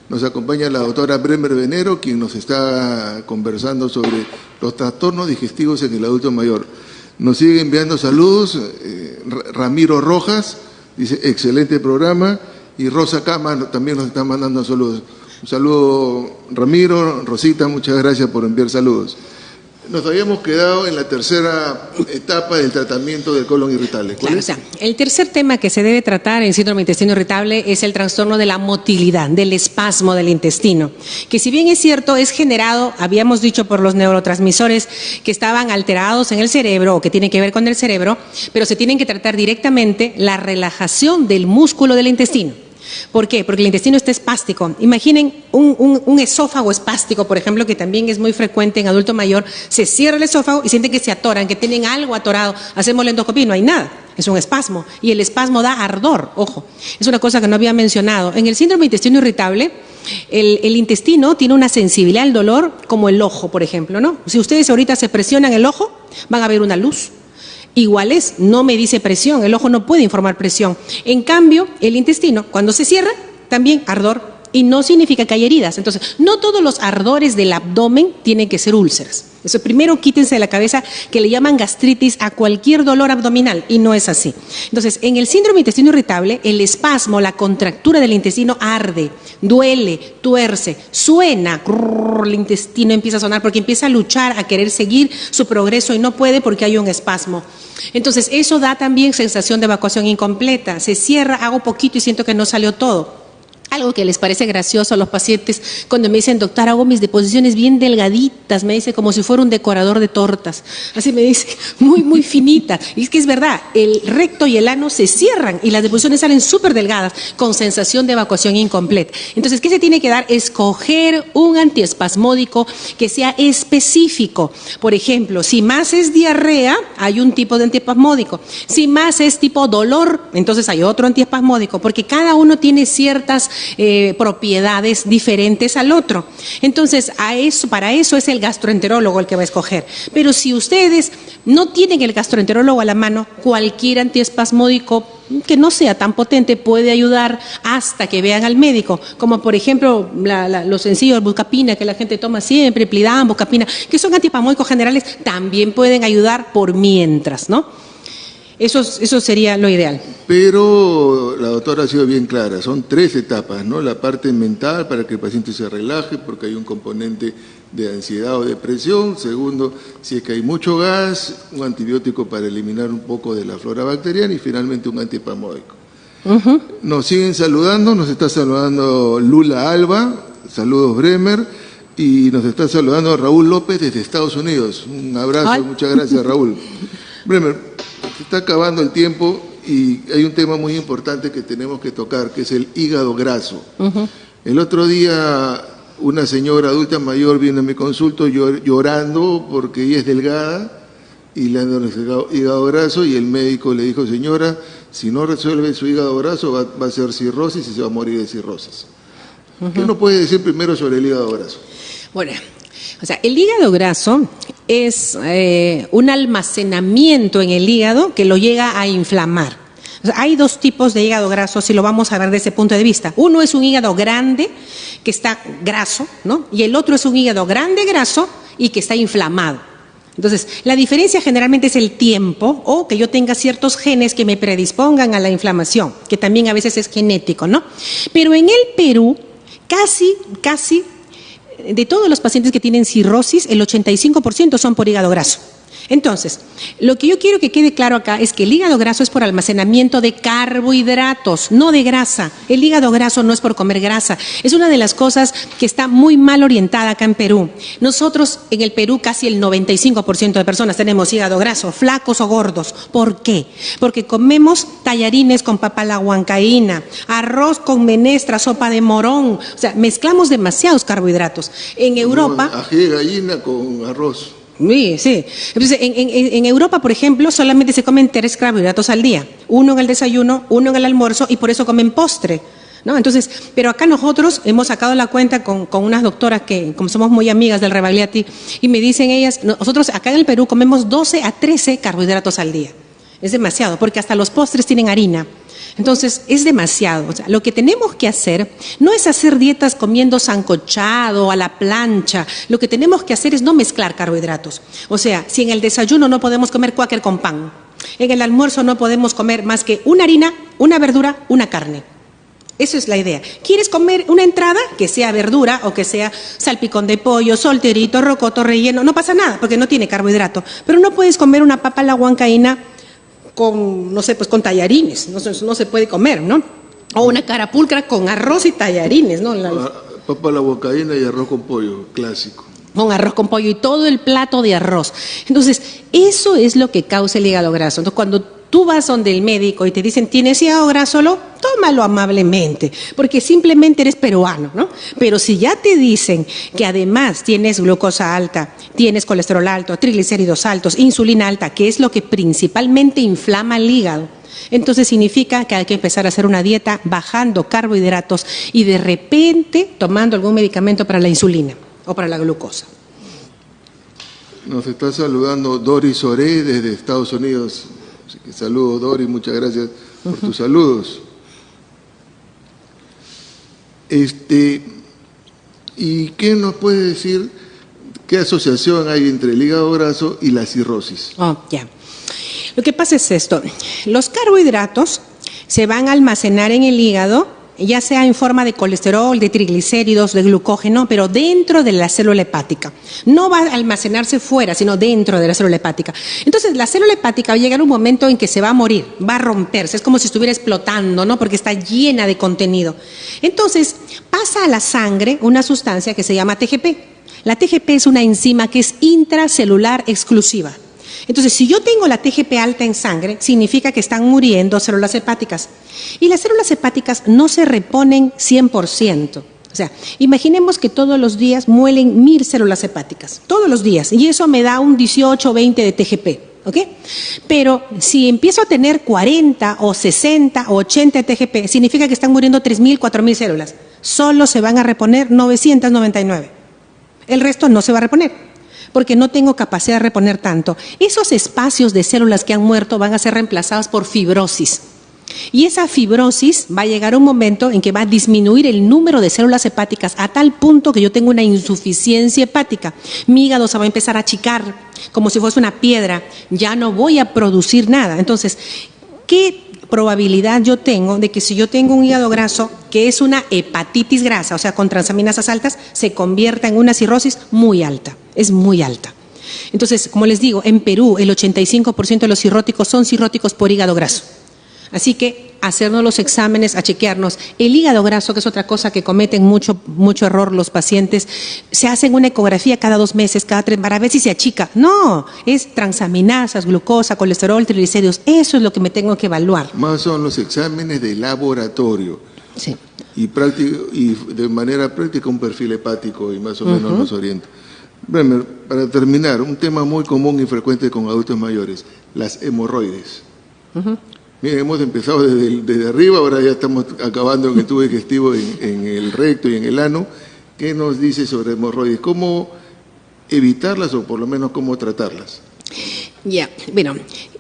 Nos acompaña la doctora Bremer Venero, quien nos está conversando sobre los trastornos digestivos en el adulto mayor. Nos sigue enviando saludos, Ramiro Rojas, dice, excelente programa, y Rosa Cama también nos está mandando saludos. Un saludo, Ramiro, Rosita, muchas gracias por enviar saludos. Nos habíamos quedado en la tercera etapa del tratamiento del colon irritable. Claro, o sea, el tercer tema que se debe tratar en síndrome de intestino irritable es el trastorno de la motilidad, del espasmo del intestino, que si bien es cierto, es generado, habíamos dicho, por los neurotransmisores que estaban alterados en el cerebro o que tienen que ver con el cerebro, pero se tienen que tratar directamente la relajación del músculo del intestino. ¿Por qué? Porque el intestino está espástico. Imaginen un esófago espástico, por ejemplo, que también es muy frecuente en adulto mayor. Se cierra el esófago y sienten que se atoran, que tienen algo atorado. Hacemos la endoscopia y no hay nada. Es un espasmo. Y el espasmo da ardor. Ojo, es una cosa que no había mencionado. En el síndrome de intestino irritable, el intestino tiene una sensibilidad al dolor como el ojo, por ejemplo, ¿no? Si ustedes ahorita se presionan el ojo, van a ver una luz. Igual es, no me dice presión, el ojo no puede informar presión. En cambio, el intestino, cuando se cierra, también ardor, y no significa que hay heridas. Entonces, no todos los ardores del abdomen tienen que ser úlceras. Eso primero quítense de la cabeza que le llaman gastritis a cualquier dolor abdominal, y no es así. Entonces, en el síndrome de intestino irritable, el espasmo, la contractura del intestino arde, duele, tuerce, suena, el intestino empieza a sonar porque empieza a luchar, a querer seguir su progreso y no puede porque hay un espasmo. Entonces, eso da también sensación de evacuación incompleta. Se cierra, hago poquito y siento que no salió todo. Algo que les parece gracioso a los pacientes cuando me dicen, doctor, hago mis deposiciones bien delgaditas, me dice como si fuera un decorador de tortas. Así me dice, muy finitas. Y es que es verdad, el recto y el ano se cierran y las deposiciones salen súper delgadas con sensación de evacuación incompleta. Entonces, ¿qué se tiene que dar? Escoger un antiespasmódico que sea específico. Por ejemplo, si más es diarrea, hay un tipo de antiespasmódico. Si más es tipo dolor, entonces hay otro antiespasmódico, porque cada uno tiene ciertas propiedades diferentes al otro. Entonces, para eso es el gastroenterólogo el que va a escoger. Pero si ustedes no tienen el gastroenterólogo a la mano, cualquier antiespasmódico que no sea tan potente puede ayudar hasta que vean al médico, como por ejemplo los sencillos, buscapina, que la gente toma siempre, Plidam, buscapina, que son antiespasmódicos generales, también pueden ayudar por mientras, ¿no? Eso sería lo ideal. Pero la doctora ha sido bien clara, son 3 etapas, ¿no? La parte mental para que el paciente se relaje porque hay un componente de ansiedad o depresión. Segundo, si es que hay mucho gas, un antibiótico para eliminar un poco de la flora bacteriana y finalmente un antiespasmódico. Nos siguen saludando, nos está saludando Lula Alba, saludos Bremer, y nos está saludando Raúl López desde Estados Unidos. Un abrazo, muchas gracias Raúl. Bremer, se está acabando el tiempo y hay un tema muy importante que tenemos que tocar, que es el hígado graso. El otro día una señora adulta mayor vino a mi consulta llorando porque ella es delgada y le han diagnosticado hígado graso y el médico le dijo, señora, si no resuelve su hígado graso va a ser cirrosis y se va a morir de cirrosis. ¿Qué nos puede decir primero sobre el hígado graso? Bueno, o sea, el hígado graso es un almacenamiento en el hígado que lo llega a inflamar. O sea, hay 2 tipos de hígado graso, si lo vamos a ver desde ese punto de vista. Uno es un hígado grande, que está graso, ¿no? Y el otro es un hígado grande, graso, y que está inflamado. Entonces, la diferencia generalmente es el tiempo o que yo tenga ciertos genes que me predispongan a la inflamación, que también a veces es genético, ¿no? Pero en el Perú, casi de todos los pacientes que tienen cirrosis, el 85% son por hígado graso. Entonces, lo que yo quiero que quede claro acá es que el hígado graso es por almacenamiento de carbohidratos, no de grasa. El hígado graso no es por comer grasa. Es una de las cosas que está muy mal orientada acá en Perú. Nosotros en el Perú casi el 95% de personas tenemos hígado graso, flacos o gordos. ¿Por qué? Porque comemos tallarines con papa a la huancaína, arroz con menestra, sopa de morón. O sea, mezclamos demasiados carbohidratos. En Europa... Ají de gallina con arroz. Sí. Entonces, en Europa, por ejemplo, solamente se comen 3 carbohidratos al día. 1 en el desayuno, 1 en el almuerzo y por eso comen postre, ¿no? Entonces, pero acá nosotros hemos sacado la cuenta con unas doctoras que, como somos muy amigas del Rebagliati, y me dicen ellas, nosotros acá en el Perú comemos 12 a 13 carbohidratos al día. Es demasiado, porque hasta los postres tienen harina. Entonces, es demasiado. O sea, lo que tenemos que hacer no es hacer dietas comiendo sancochado, a la plancha. Lo que tenemos que hacer es no mezclar carbohidratos. O sea, si en el desayuno no podemos comer cuáquer con pan, en el almuerzo no podemos comer más que una harina, una verdura, una carne. Esa es la idea. ¿Quieres comer una entrada? Que sea verdura o que sea salpicón de pollo, solterito, rocoto, relleno. No pasa nada porque no tiene carbohidrato. Pero no puedes comer una papa a la huancaína con, no sé, pues con tallarines. No se puede comer, ¿no? O una carapulcra con arroz y tallarines, ¿no? Papa a la huancaína y arroz con pollo, clásico. Con arroz con pollo y todo el plato de arroz. Entonces, eso es lo que causa el hígado graso. Entonces, cuando tú vas donde el médico y te dicen, ¿tienes hígado graso? Tómalo amablemente, porque simplemente eres peruano, ¿no? Pero si ya te dicen que además tienes glucosa alta, tienes colesterol alto, triglicéridos altos, insulina alta, que es lo que principalmente inflama el hígado, entonces significa que hay que empezar a hacer una dieta bajando carbohidratos y de repente tomando algún medicamento para la insulina o para la glucosa. Nos está saludando Doris Oré desde Estados Unidos. Así que saludos, Doris, muchas gracias por tus saludos. ¿Y qué nos puede decir? ¿Qué asociación hay entre el hígado graso y la cirrosis? Ya. Lo que pasa es esto. Los carbohidratos se van a almacenar en el hígado, ya sea en forma de colesterol, de triglicéridos, de glucógeno, pero dentro de la célula hepática. No va a almacenarse fuera, sino dentro de la célula hepática. Entonces, la célula hepática va a llegar un momento en que se va a morir, va a romperse, es como si estuviera explotando, ¿no? Porque está llena de contenido. Entonces, pasa a la sangre una sustancia que se llama TGP. La TGP es una enzima que es intracelular exclusiva. Entonces, si yo tengo la TGP alta en sangre, significa que están muriendo células hepáticas. Y las células hepáticas no se reponen 100%. O sea, imaginemos que todos los días mueren 1000 células hepáticas. Todos los días. Y eso me da un 18 o 20 de TGP. ¿Ok? Pero si empiezo a tener 40 o 60 o 80 de TGP, significa que están muriendo 3000, 4000 células. Solo se van a reponer 999. El resto no se va a reponer, porque no tengo capacidad de reponer tanto. Esos espacios de células que han muerto van a ser reemplazados por fibrosis. Y esa fibrosis va a llegar un momento en que va a disminuir el número de células hepáticas a tal punto que yo tengo una insuficiencia hepática. Mi hígado se va a empezar a achicar como si fuese una piedra. Ya no voy a producir nada. Entonces, ¿qué probabilidad yo tengo de que si yo tengo un hígado graso, que es una hepatitis grasa, o sea, con transaminasas altas, se convierta en una cirrosis muy alta? Es muy alta. Entonces, como les digo, en Perú el 85% de los cirróticos son cirróticos por hígado graso. Así que hacernos los exámenes, a chequearnos. El hígado graso, que es otra cosa que cometen mucho error los pacientes, se hacen una ecografía cada 2 meses, cada 3, para ver si se achica. No, es transaminasas, glucosa, colesterol, triglicéridos. Eso es lo que me tengo que evaluar. Más son los exámenes de laboratorio. Sí. Y de manera práctica un perfil hepático y más o menos nos orienta. Bremer, para terminar, un tema muy común y frecuente con adultos mayores, las hemorroides. Miren, hemos empezado desde arriba, ahora ya estamos acabando en el tubo digestivo, en el recto y en el ano. ¿Qué nos dice sobre hemorroides? ¿Cómo evitarlas o por lo menos cómo tratarlas? Bueno,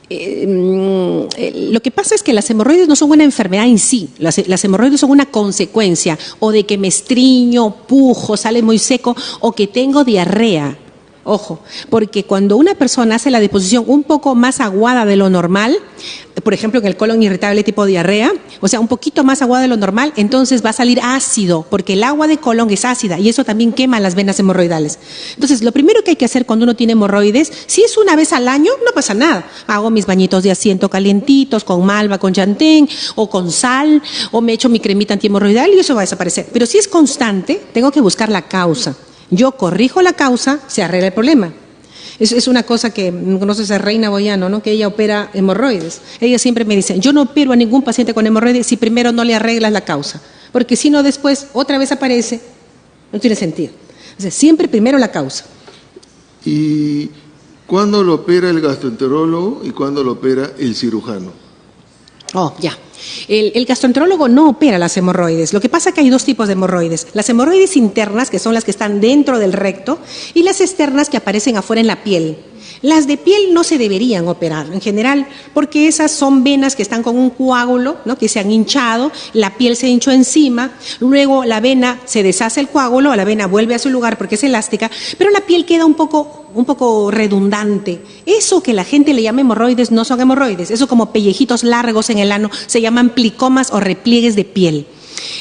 lo que pasa es que las hemorroides no son una enfermedad en sí. Las hemorroides son una consecuencia o de que me estriño, pujo, sale muy seco o que tengo diarrea. Ojo, porque cuando una persona hace la deposición un poco más aguada de lo normal, por ejemplo en el colon irritable tipo diarrea, o sea un poquito más aguada de lo normal, entonces va a salir ácido, porque el agua de colon es ácida y eso también quema las venas hemorroidales. Entonces lo primero que hay que hacer cuando uno tiene hemorroides, si es una vez al año, no pasa nada. Hago mis bañitos de asiento calientitos, con malva, con llantén, o con sal, o me echo mi cremita antihemorroidal y eso va a desaparecer. Pero si es constante, tengo que buscar la causa. Yo corrijo la causa, se arregla el problema. Es una cosa que conoces a Reina Boyano, ¿no? Que ella opera hemorroides. Ella siempre me dice, yo no opero a ningún paciente con hemorroides si primero no le arreglas la causa. Porque si no, después otra vez aparece. No tiene sentido. O sea, siempre primero la causa. ¿Y cuándo lo opera el gastroenterólogo y cuándo lo opera el cirujano? Ya. El gastroenterólogo no opera las hemorroides. Lo que pasa es que hay dos tipos de hemorroides. Las hemorroides internas, que son las que están dentro del recto, y las externas que aparecen afuera en la piel. Las de piel no se deberían operar en general, porque esas son venas que están con un coágulo, ¿no?, que se han hinchado, la piel se hinchó encima, luego la vena se deshace el coágulo, la vena vuelve a su lugar porque es elástica, pero la piel queda un poco redundante. Eso que la gente le llama hemorroides no son hemorroides, eso como pellejitos largos en el ano, se llaman plicomas o repliegues de piel.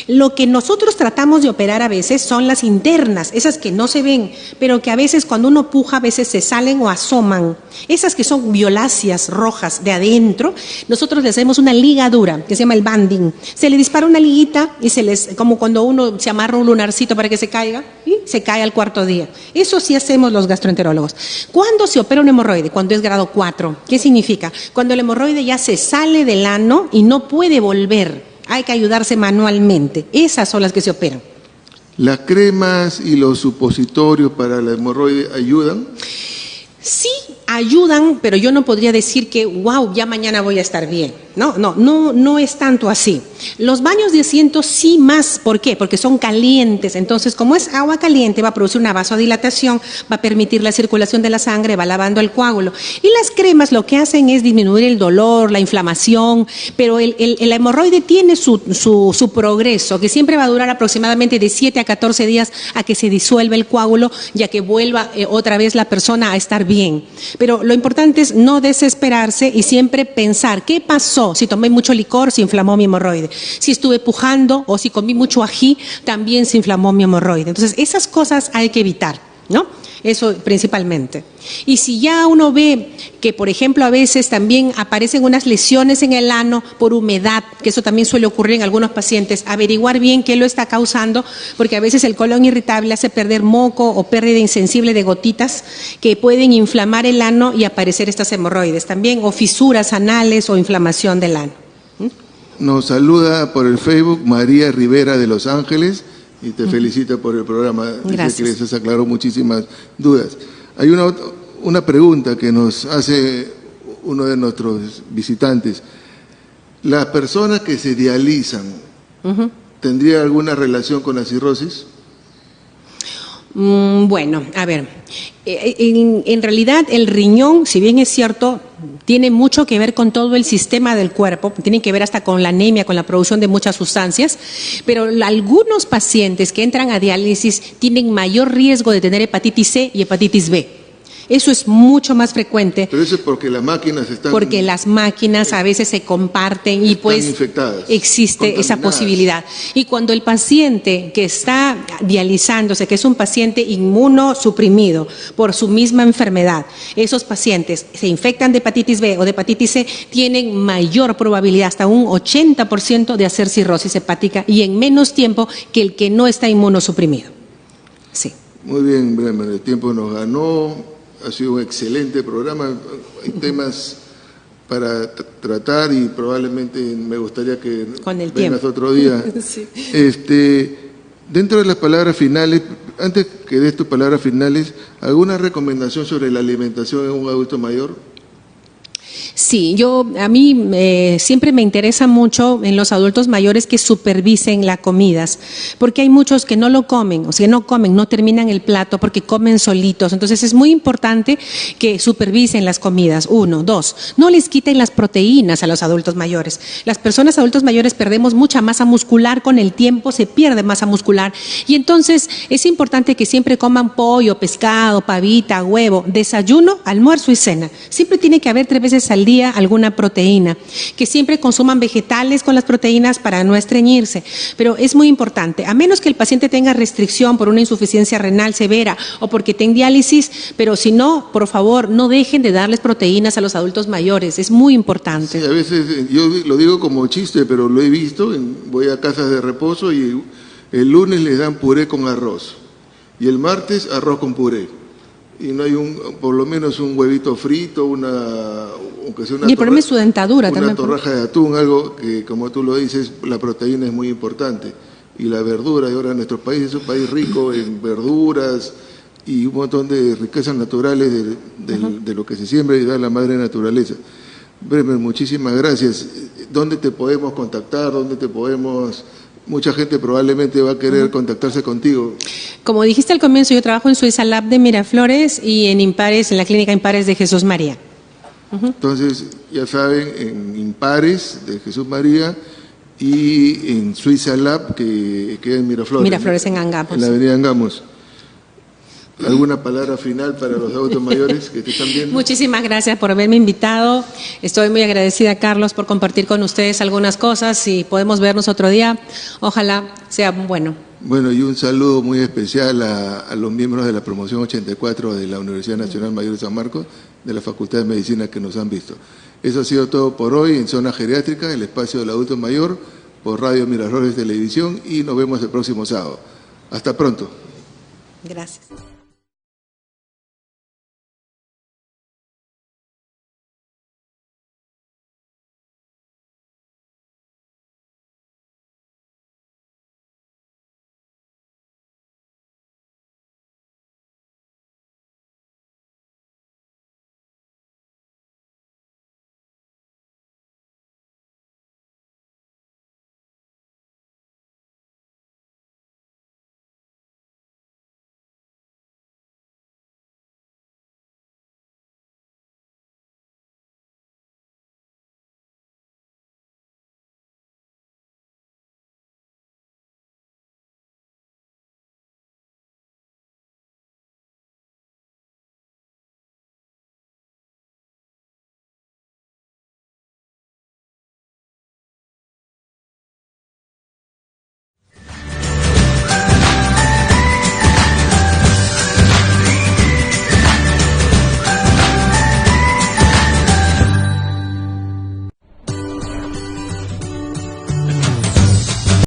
Lo que nosotros tratamos de operar a veces son las internas, esas que no se ven, pero que a veces cuando uno puja a veces se salen o asoman. Esas que son violáceas rojas de adentro, nosotros le hacemos una ligadura que se llama el banding. Se le dispara una liguita y como cuando uno se amarra un lunarcito para que se caiga y se cae al cuarto día. Eso sí hacemos los gastroenterólogos. ¿Cuándo se opera un hemorroide? Cuando es grado 4. ¿Qué significa? Cuando el hemorroide ya se sale del ano y no puede volver. Hay que ayudarse manualmente. Esas son las que se operan. ¿Las cremas y los supositorios para la hemorroide ayudan? Sí, ayudan, pero yo no podría decir que, wow, ya mañana voy a estar bien. No es tanto así. Los baños de asiento sí más. ¿Por qué? Porque son calientes. Entonces, como es agua caliente, va a producir una vasodilatación, va a permitir la circulación de la sangre, va lavando el coágulo. Y las cremas lo que hacen es disminuir el dolor, la inflamación, pero el hemorroide tiene su progreso, que siempre va a durar aproximadamente de 7 a 14 días a que se disuelva el coágulo, ya que vuelva otra vez la persona a estar bien. Pero lo importante es no desesperarse y siempre pensar, ¿qué pasó? Si tomé mucho licor, se inflamó mi hemorroide. Si estuve pujando o si comí mucho ají, también se inflamó mi hemorroide. Entonces, esas cosas hay que evitar, ¿no? Eso principalmente. Y si ya uno ve que, por ejemplo, a veces también aparecen unas lesiones en el ano por humedad, que eso también suele ocurrir en algunos pacientes, averiguar bien qué lo está causando, porque a veces el colon irritable hace perder moco o pérdida insensible de gotitas que pueden inflamar el ano y aparecer estas hemorroides también, o fisuras anales o inflamación del ano. Nos saluda por el Facebook María Rivera de Los Ángeles y te felicita por el programa. Gracias. Dice que les aclaró muchísimas dudas. Hay una pregunta que nos hace uno de nuestros visitantes. ¿Las personas que se dializan tendría alguna relación con la cirrosis? Bueno, a ver, en realidad el riñón, si bien es cierto, tiene mucho que ver con todo el sistema del cuerpo, tiene que ver hasta con la anemia, con la producción de muchas sustancias, pero algunos pacientes que entran a diálisis tienen mayor riesgo de tener hepatitis C y hepatitis B. Eso es mucho más frecuente. Pero eso es porque las máquinas están... Porque las máquinas a veces se comparten y pues infectadas, existe esa posibilidad. Y cuando el paciente que está dializándose, que es un paciente inmunosuprimido por su misma enfermedad, esos pacientes se infectan de hepatitis B o de hepatitis C, tienen mayor probabilidad, hasta un 80% de hacer cirrosis hepática y en menos tiempo que el que no está inmunosuprimido. Sí. Muy bien, Bremer, el tiempo nos ganó. Ha sido un excelente programa, hay temas para tratar y probablemente me gustaría que vengas otro día. Sí. Dentro de las palabras finales, antes que des tus palabras finales, ¿alguna recomendación sobre la alimentación en un adulto mayor? Sí, a mí siempre me interesa mucho en los adultos mayores que supervisen las comidas, porque hay muchos que no lo comen, o sea, no terminan el plato porque comen solitos. Entonces es muy importante que supervisen las comidas. 1, 2, no les quiten las proteínas a los adultos mayores. Las personas adultos mayores perdemos mucha masa muscular con el tiempo, se pierde masa muscular y entonces es importante que siempre coman pollo, pescado, pavita, huevo, desayuno, almuerzo y cena. Siempre tiene que haber 3 veces al día alguna proteína, que siempre consuman vegetales con las proteínas para no estreñirse, pero es muy importante, a menos que el paciente tenga restricción por una insuficiencia renal severa o porque tenga diálisis, pero si no, por favor, no dejen de darles proteínas a los adultos mayores, es muy importante. Sí, a veces yo lo digo como chiste, pero lo he visto, voy a casas de reposo y el lunes les dan puré con arroz y el martes arroz con puré. Y no hay por lo menos un huevito frito, aunque sea y el problema es su dentadura una también. Torraja de atún, algo que, como tú lo dices, la proteína es muy importante. Y la verdura, y ahora nuestro país es un país rico en verduras y un montón de riquezas naturales de lo que se siembra y da la madre naturaleza. Bremer, muchísimas gracias. ¿Dónde te podemos contactar? ¿Dónde te podemos...? Mucha gente probablemente va a querer contactarse contigo. Como dijiste al comienzo, yo trabajo en Suiza Lab de Miraflores y en Impares, en la clínica Impares de Jesús María. Entonces, ya saben, en Impares de Jesús María y en Suiza Lab, que queda en Miraflores. Miraflores, en Angamos. En la avenida Angamos. ¿Alguna palabra final para los adultos mayores que te están viendo? Muchísimas gracias por haberme invitado. Estoy muy agradecida, Carlos, por compartir con ustedes algunas cosas y podemos vernos otro día. Ojalá sea bueno. Bueno, y un saludo muy especial a los miembros de la promoción 84 de la Universidad Nacional Mayor de San Marcos, de la Facultad de Medicina que nos han visto. Eso ha sido todo por hoy en Zona Geriátrica, el espacio del adulto mayor, por Radio Miraflores Televisión, y nos vemos el próximo sábado. Hasta pronto. Gracias.